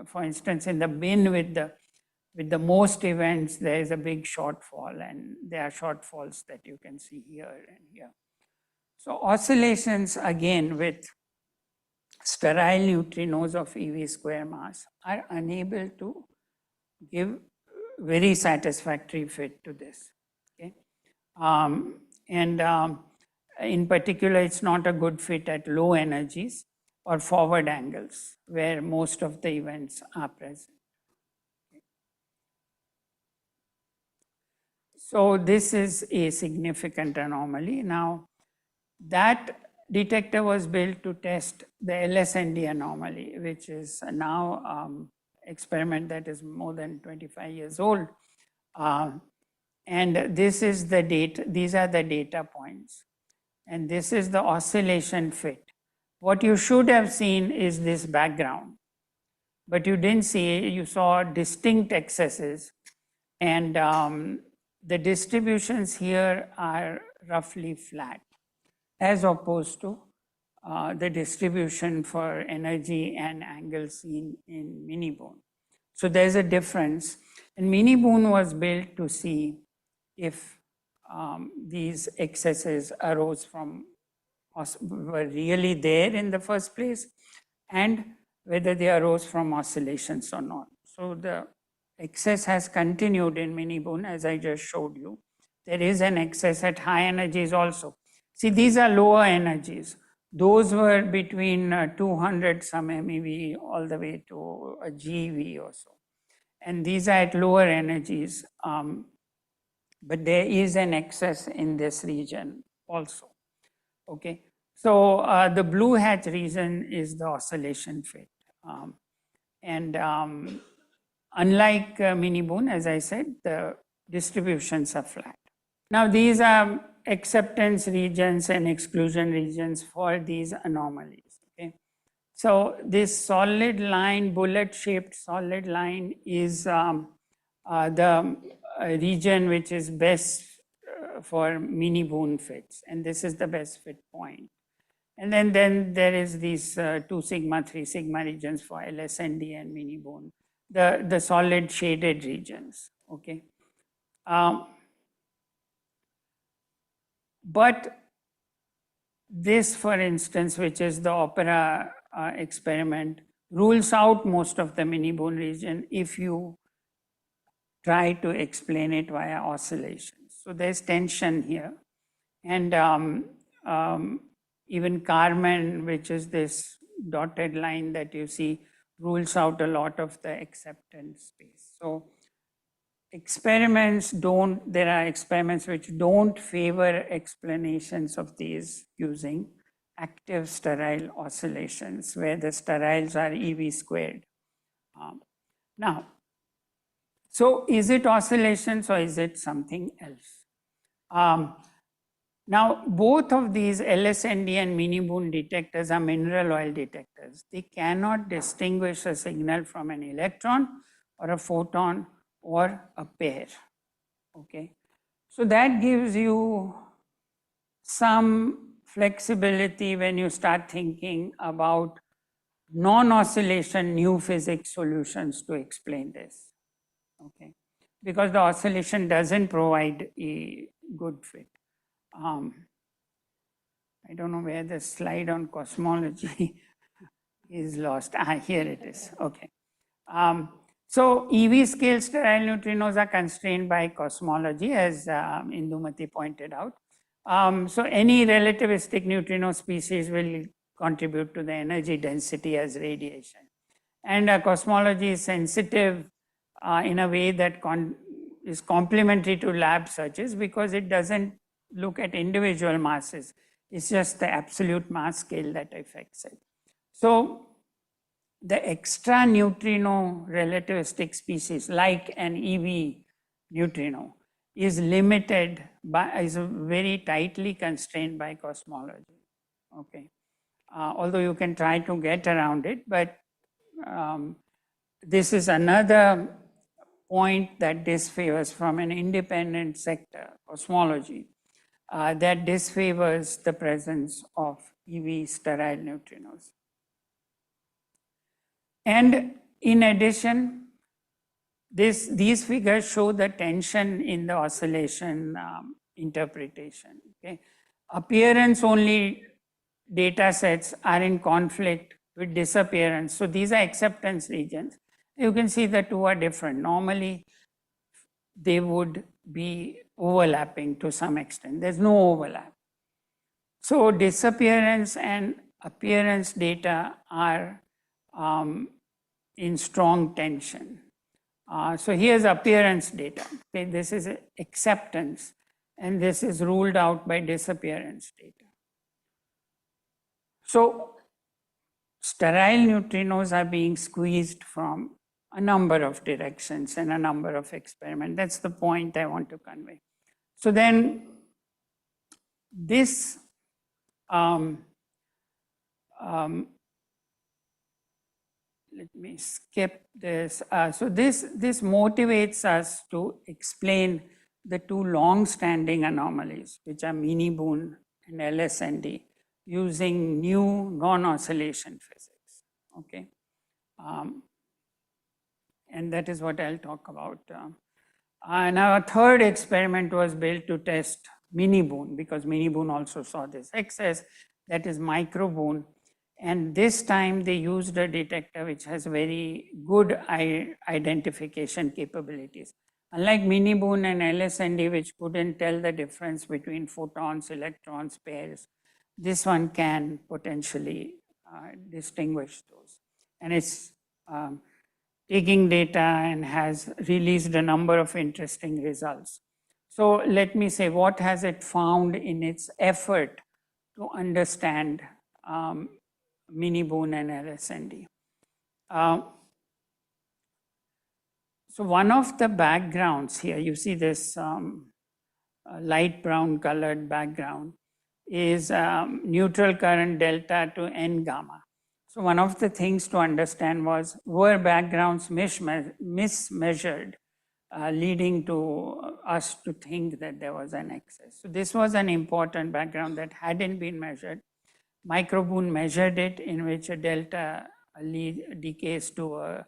for instance, in the bin with the most events, there is a big shortfall, and there are shortfalls that you can see here and here. So oscillations, again, with sterile neutrinos of EV square mass are unable to give very satisfactory fit to this, okay? In particular, it's not a good fit at low energies or forward angles where most of the events are present. So this is a significant anomaly. Now, that detector was built to test the LSND anomaly, which is now experiment that is more than 25 years old. And this is the data, these are the data points. And this is the oscillation fit. What you should have seen is this background, but you didn't see it. You saw distinct excesses. And the distributions here are roughly flat, as opposed to the distribution for energy and angle seen in mini-boon. So there's a difference. And mini-boon was built to see if these excesses arose from, were really there in the first place, and whether they arose from oscillations or not. So the excess has continued in mini-boon, as I just showed you. There is an excess at high energies also. See, these are lower energies. Those were between 200 some MeV all the way to a GeV or so. And these are at lower energies. But there is an excess in this region also. Okay, so the blue hatch region is the oscillation fit. Unlike mini-boon, as I said, the distributions are flat. Now these are acceptance regions and exclusion regions for these anomalies. Okay, so this solid line, bullet-shaped solid line is the region which is best for mini-boon fits, and this is the best fit point. And then there is these 2 sigma, 3 sigma regions for LSND and mini-boon, the solid shaded regions. Okay. But this, for instance, which is the opera experiment, rules out most of the mini-boon region if you try to explain it via oscillations. So there's tension here. And even Carmen, which is this dotted line that you see, rules out a lot of the acceptance space. So experiments don't, there are experiments which don't favor explanations of these using active sterile oscillations, where the steriles are EV squared. Now, so is it oscillations or is it something else? Now, both of these LSND and mini-boon detectors are mineral oil detectors. They cannot distinguish a signal from an electron or a photon or a pair. Okay, so that gives you some flexibility when you start thinking about non-oscillation new physics solutions to explain this. Okay, because the oscillation doesn't provide a good fit. I don't know where the slide on cosmology is lost. Here it is. Okay. So EV scale sterile neutrinos are constrained by cosmology, as Indumati pointed out. So any relativistic neutrino species will contribute to the energy density as radiation. And cosmology is sensitive in a way that is complementary to lab searches, because it doesn't look at individual masses. It's just the absolute mass scale that affects it. So the extra neutrino relativistic species, like an EV neutrino, is limited by, is very tightly constrained by cosmology. Okay, although you can try to get around it, but this is another point that disfavors from an independent sector, cosmology, that disfavors the presence of EV sterile neutrinos. And in addition, these figures show the tension in the oscillation interpretation. Okay? Appearance only data sets are in conflict with disappearance. So these are acceptance regions. You can see the two are different. Normally, they would be overlapping to some extent. There's no overlap. So disappearance and appearance data are in strong tension. So here's appearance data. Okay, this is acceptance, and this is ruled out by disappearance data. So sterile neutrinos are being squeezed from a number of directions and a number of experiments. That's the point I want to convey. So then this let me skip this. So this motivates us to explain the two long-standing anomalies, which are mini-Boon and LSND, using new non-oscillation physics. Okay, and that is what I'll talk about. And our third experiment was built to test mini-Boon, because mini-Boon also saw this excess, that is micro-Boon. And this time they used a detector which has very good identification capabilities. Unlike mini-Boon and LSND, which couldn't tell the difference between photons, electrons, pairs, this one can potentially distinguish those. And it's taking data and has released a number of interesting results. So let me say, what has it found in its effort to understand mini-Boon and LSND? So one of the backgrounds here, you see this light brown colored background, is neutral current delta to N gamma. So one of the things to understand was, were backgrounds mismeasured, leading to us to think that there was an excess. So this was an important background that hadn't been measured. Micro-Boon measured it, in which a delta decays to a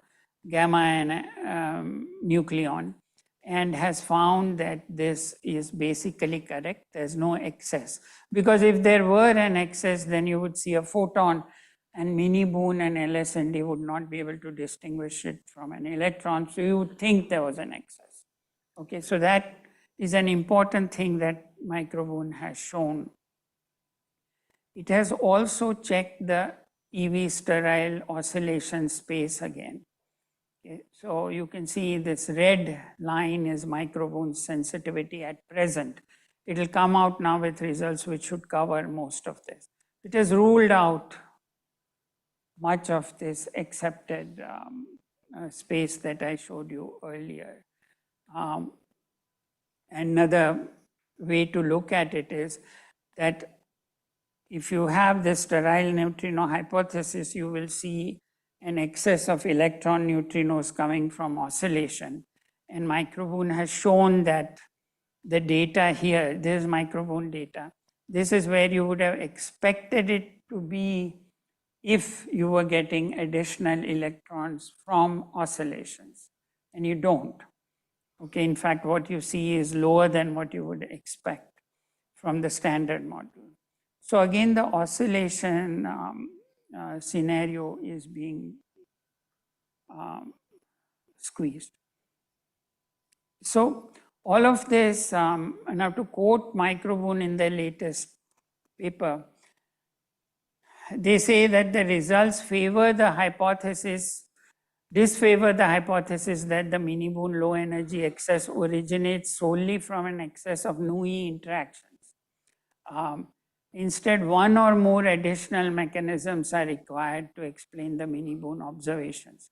gamma and nucleon, and has found that this is basically correct. There's no excess. Because if there were an excess, then you would see a photon, and mini-Boon and LSND would not be able to distinguish it from an electron. So you would think there was an excess. Okay, so that is an important thing that micro-Boon has shown. It has also checked the EV sterile oscillation space again. Okay, so you can see this red line is micro-Boon sensitivity at present. It will come out now with results which should cover most of this. It has ruled out much of this accepted space that I showed you earlier. Another way to look at it is that if you have the sterile neutrino hypothesis, you will see an excess of electron neutrinos coming from oscillation. And micro-Boon has shown that the data here, this is micro-Boon data. This is where you would have expected it to be if you were getting additional electrons from oscillations, and you don't. Okay, in fact, what you see is lower than what you would expect from the standard model. So again, the oscillation scenario is being squeezed. So all of this, and I have to quote micro-Boon in their latest paper. They say that the results favor the hypothesis, disfavor the hypothesis that the mini-Boon low energy excess originates solely from an excess of NUI interactions. Instead, one or more additional mechanisms are required to explain the mini-Boon observations.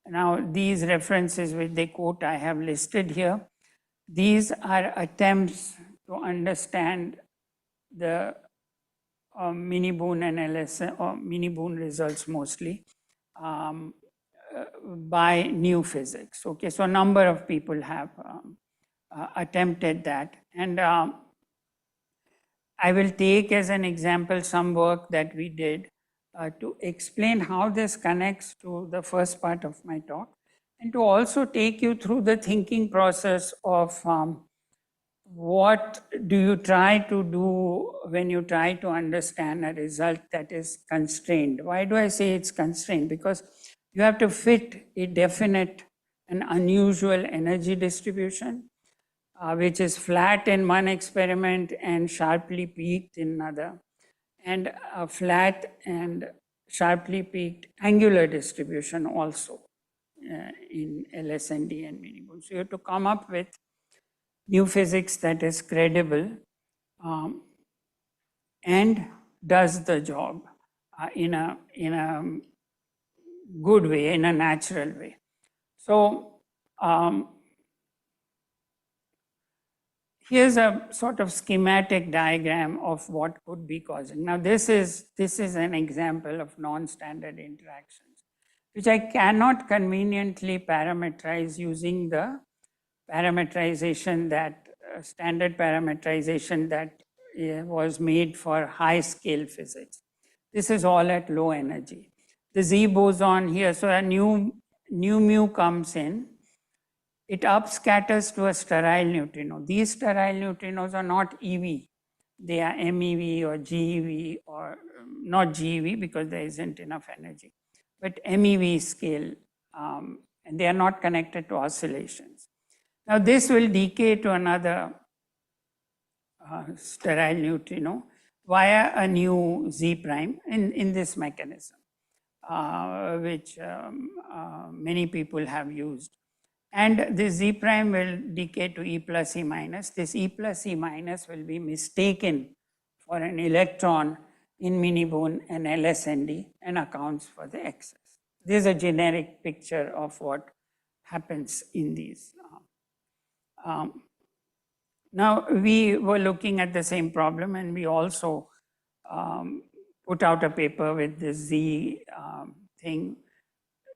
Now, these references which they quote, I have listed here. These are attempts to understand the mini-Boon and mini-Boon results mostly by new physics. Okay, so a number of people have attempted that. And I will take as an example some work that we did to explain how this connects to the first part of my talk, and to also take you through the thinking process of what do you try to do when you try to understand a result that is constrained. Why do I say it's constrained? Because you have to fit a definite and unusual energy distribution, which is flat in one experiment and sharply peaked in another, and a flat and sharply peaked angular distribution also in LSND and mini-Boon. So you have to come up with new physics that is credible and does the job in a good way, in a natural way. So here's a sort of schematic diagram of what could be causing. Now this is an example of non-standard interactions, which I cannot conveniently parameterize using the parameterization that standard parameterization that was made for high scale physics. This is all at low energy. The Z boson here, so a new mu comes in. It upscatters to a sterile neutrino. These sterile neutrinos are not EV. They are MEV or GeV, or not GeV because there isn't enough energy, but MEV scale, and they are not connected to oscillations. Now this will decay to another sterile neutrino via a new Z prime in this mechanism, which many people have used. And this Z prime will decay to E plus E minus. This E plus E minus will be mistaken for an electron in mini-boon and LSND and accounts for the excess. This is a generic picture of what happens in these. Now, we were looking at the same problem, and we also put out a paper with this Z thing.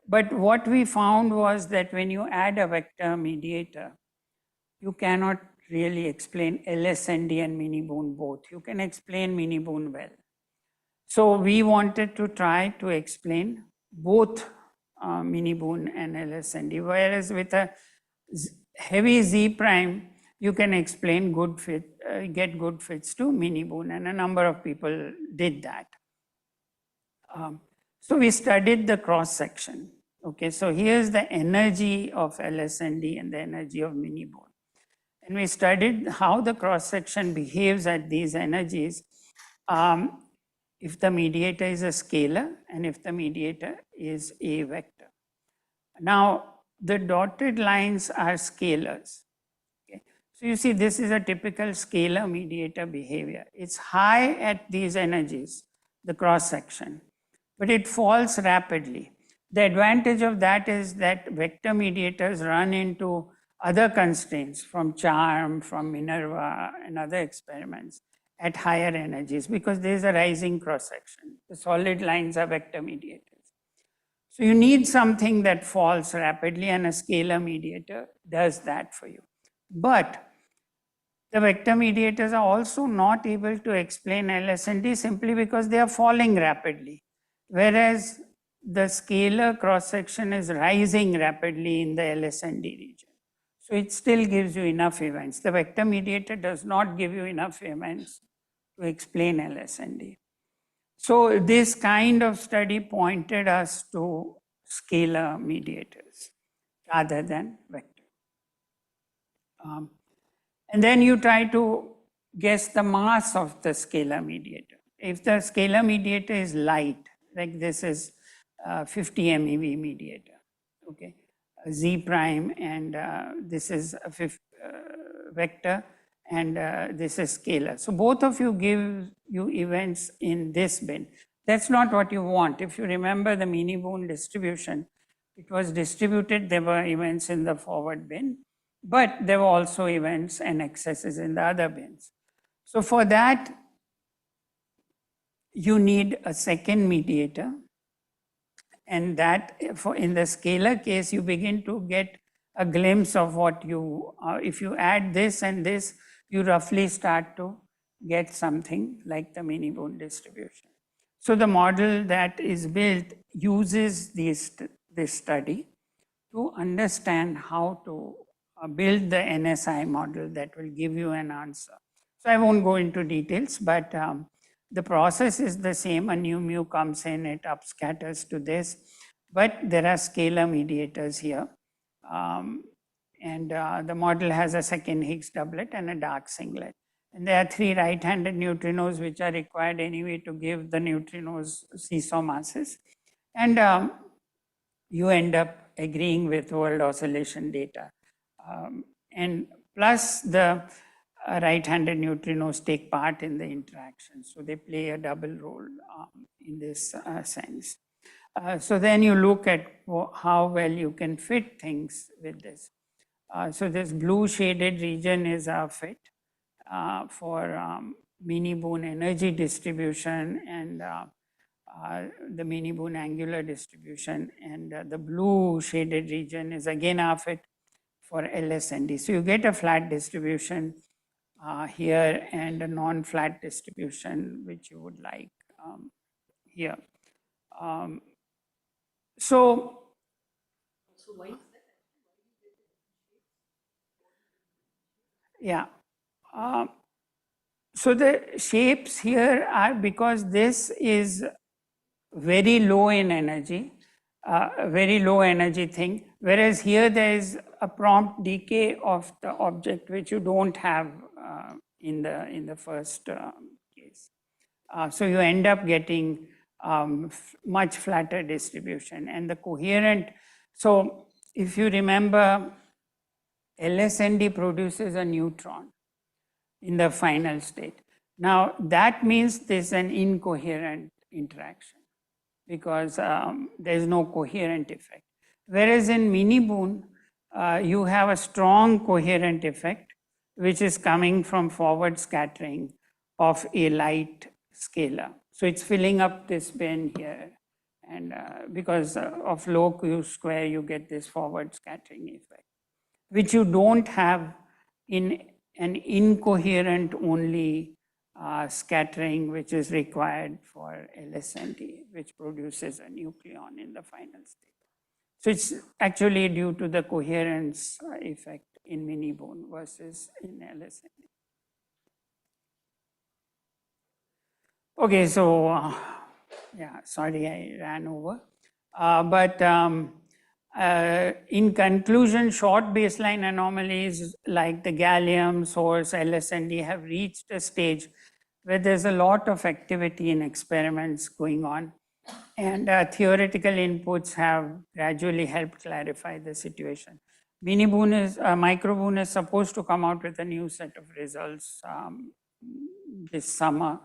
But what we found was that when you add a vector mediator, you cannot really explain LSND and mini-boon both. You can explain mini-boon well. So we wanted to try to explain both mini-boon and LSND, whereas with a heavy Z prime, you can explain good fit, get good fits to mini-boon, and a number of people did that. So we studied the cross section. Okay, so here's the energy of LSND and the energy of mini-boon. And we studied how the cross section behaves at these energies if the mediator is a scalar and if the mediator is a vector. Now, the dotted lines are scalars. Okay. So you see, this is a typical scalar mediator behavior. It's high at these energies, the cross section, but it falls rapidly. The advantage of that is that vector mediators run into other constraints from Charm, from Minerva, and other experiments at higher energies because there is a rising cross section. The solid lines are vector mediators. So you need something that falls rapidly, and a scalar mediator does that for you. But the vector mediators are also not able to explain LSND simply because they are falling rapidly, whereas the scalar cross-section is rising rapidly in the LSND region. So it still gives you enough events. The vector mediator does not give you enough events to explain LSND. So this kind of study pointed us to scalar mediators rather than vector. And then you try to guess the mass of the scalar mediator. If the scalar mediator is light, like this is 50 MeV mediator, okay, a Z prime, and this is a vector, and this is scalar. So both of you give you events in this bin. That's not what you want. If you remember the mini-boon distribution, it was distributed, there were events in the forward bin, but there were also events and excesses in the other bins. So for that, you need a second mediator. And that, in the scalar case, you begin to get a glimpse of what you, if you add this and this, you roughly start to get something like the mini-boon distribution. So the model that is built uses this study to understand how to build the NSI model that will give you an answer. So I won't go into details, but the process is the same. A new mu comes in, it upscatters to this, but there are scalar mediators here. And the model has a second Higgs doublet and a dark singlet. And there are 3 right-handed neutrinos which are required anyway to give the neutrinos seesaw masses. And you end up agreeing with world oscillation data. And plus the right-handed neutrinos take part in the interaction. So they play a double role in this sense. So then you look at how well you can fit things with this. So this blue shaded region is our fit for mini-Boone energy distribution and the mini-Boone angular distribution. And the blue shaded region is again our fit for LSND. So you get a flat distribution here and a non-flat distribution, which you would like here. So why is that? Yeah. So the shapes here are because this is very low in energy, very low energy thing, whereas here there is a prompt decay of the object which you don't have in the first case. So you end up getting much flatter distribution and the coherent. So if you remember, LSND produces a neutron in the final state. Now that means there's an incoherent interaction because there's no coherent effect. Whereas in mini-Boone, you have a strong coherent effect, which is coming from forward scattering of a light scalar. So it's filling up this bin here. And because of low Q square, you get this forward scattering effect, which you don't have in an incoherent only scattering, which is required for LSND, which produces a nucleon in the final state. So it's actually due to the coherence effect in mini-Boone versus in LSND. Okay, so yeah, sorry I ran over. But in conclusion, short baseline anomalies like the gallium source, LSND have reached a stage where there's a lot of activity in experiments going on. And theoretical inputs have gradually helped clarify the situation. Mini-Boone is, micro-Boone is supposed to come out with a new set of results this summer,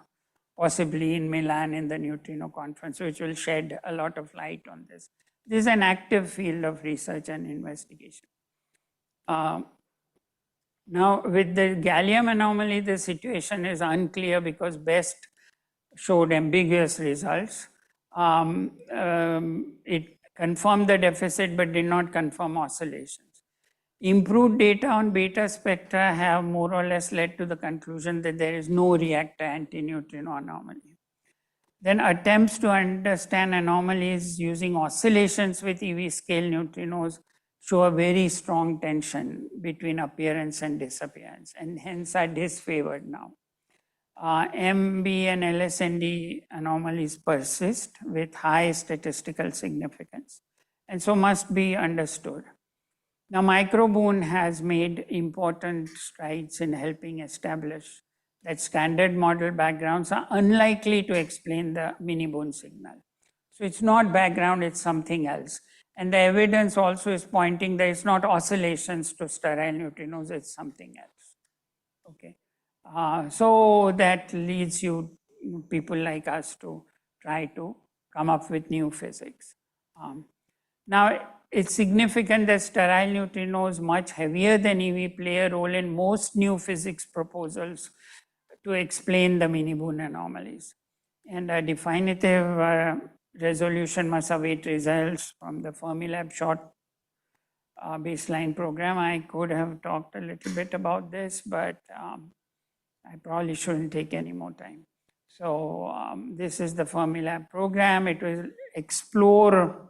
possibly in Milan in the Neutrino conference, which will shed a lot of light on this. This is an active field of research and investigation. Now, with the gallium anomaly, the situation is unclear because BEST showed ambiguous results. It confirmed the deficit but did not confirm oscillations. Improved data on beta spectra have more or less led to the conclusion that there is no reactor antineutrino anomaly. Then attempts to understand anomalies using oscillations with EV scale neutrinos show a very strong tension between appearance and disappearance, and hence are disfavored now. MB and LSND anomalies persist with high statistical significance, and so must be understood. Now, micro-Boone has made important strides in helping establish that standard model backgrounds are unlikely to explain the mini-Boone signal. So it's not background, it's something else. And the evidence also is pointing that it's not oscillations to sterile neutrinos, it's something else. Okay. So that leads you, people like us, to try to come up with new physics. Now, it's significant that sterile neutrinos, much heavier than EV, play a role in most new physics proposals to explain the mini-Boone anomalies. And a definitive resolution must await results from the Fermilab short baseline program. I could have talked a little bit about this, but I probably shouldn't take any more time. So this is the Fermilab program. It will explore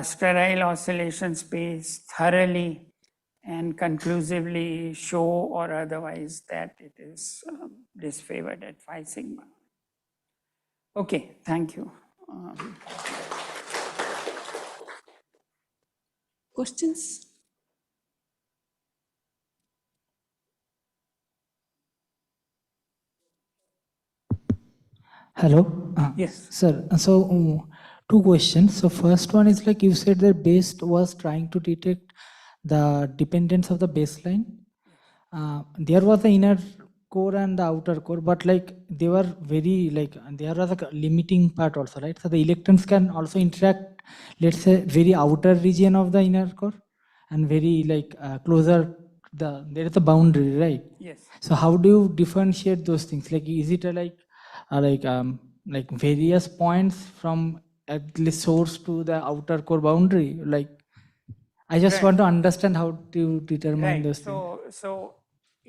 sterile oscillation space thoroughly and conclusively show or otherwise that it is disfavored at phi sigma. Okay, thank you. Questions? Hello. Yes. Sir, so two questions. So first one is like you said that BAST was trying to detect the dependence of the baseline. There was the inner core and the outer core, but like they were very like there was a limiting part also, right? So the electrons can also interact, let's say, very outer region of the inner core and very like closer. There is a boundary, right? Yes. So how do you differentiate those things? Like is it a like various points from at least source to the outer core boundary? Like I just Right. want to understand how to determine Right. those things. So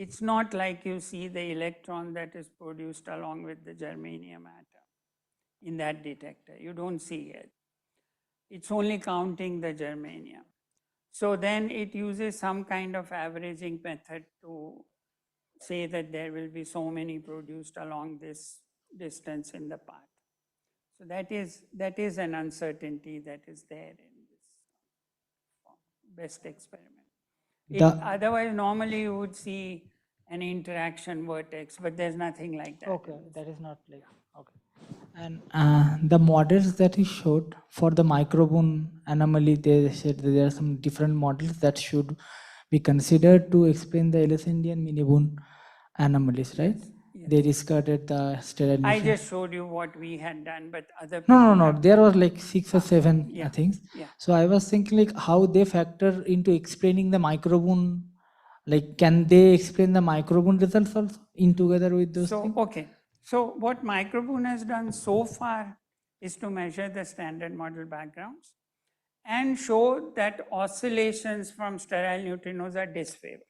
it's not like you see the electron that is produced along with the germanium atom in that detector. You don't see it. It's only counting the germanium. So then it uses some kind of averaging method to say that there will be so many produced along this distance in the path. So that is an uncertainty that is there in this best experiment. Otherwise, normally you would see an interaction vertex, but there's nothing like that. Okay, that is not like okay. And the models that he showed for the microboon anomaly, they said that there are some different models that should be considered to explain the Ellis-Indian mini-boon anomalies, right? Yes. They discarded the sterile. I just showed you what we had done, but other No, people. no, no. There were like 6 or 7 yeah, things. yeah. So I was thinking like how they factor into explaining the microboon. Like, can they explain the microboon results also in together with those things? Okay. So what microboon has done so far is to measure the standard model backgrounds and show that oscillations from sterile neutrinos are disfavored.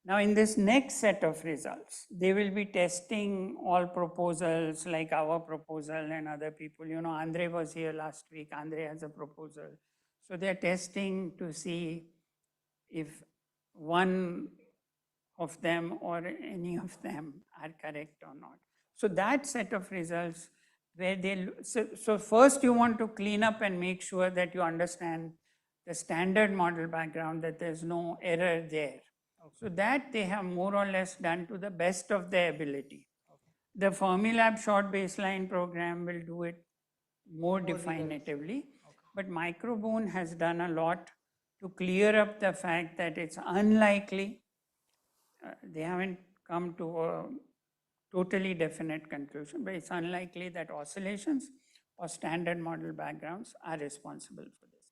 Now, in this next set of results, they will be testing all proposals like our proposal and other people. You know, Andre was here last week. Andre has a proposal. So they're testing to see if one of them or any of them are correct or not. So that set of results where so first you want to clean up and make sure that you understand the standard model background, that there's no error there. So that they have more or less done to the best of their ability. The Fermilab short baseline program will do it more definitively, but microboon has done a lot to clear up the fact that it's unlikely. They haven't come to a totally definite conclusion, but it's unlikely that oscillations or standard model backgrounds are responsible for this.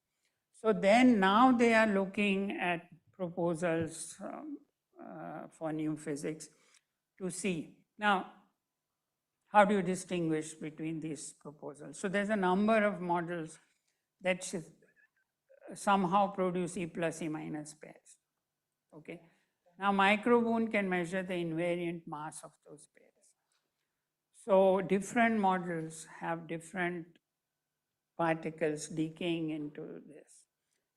So then now they are looking at proposals for new physics to see. Now, how do you distinguish between these proposals? So there's a number of models that somehow produce E plus E minus pairs. Okay. Now, microboon can measure the invariant mass of those pairs. So different models have different particles decaying into this,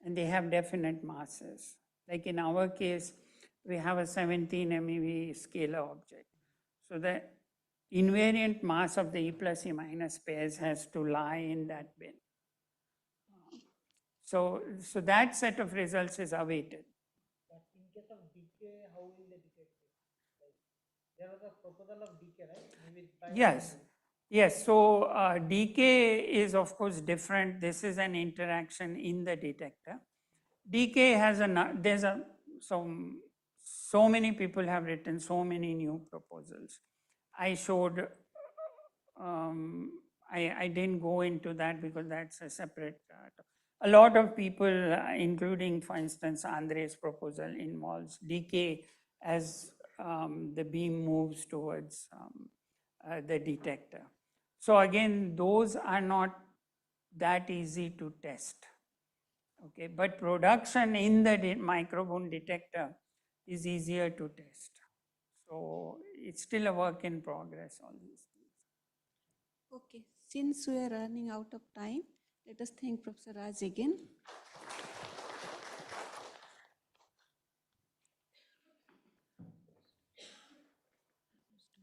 and they have definite masses. Like in our case, we have a 17 MeV scalar object. So the invariant mass of the E plus E minus pairs has to lie in that bin. So that set of results is awaited. But in case of decay, how will they detect it? Like, there was a proposal of decay, right? Maybe yes. Yes, so decay is of course different. This is an interaction in the detector. Decay has so many people have written so many new proposals. I showed, I didn't go into that because that's a separate. A lot of people, including for instance, Andre's proposal involves decay as the beam moves towards the detector. So again, those are not that easy to test. Okay, but production in the microboon detector is easier to test. So it's still a work in progress, all these things. Okay, since we are running out of time, let us thank Professor Raj again.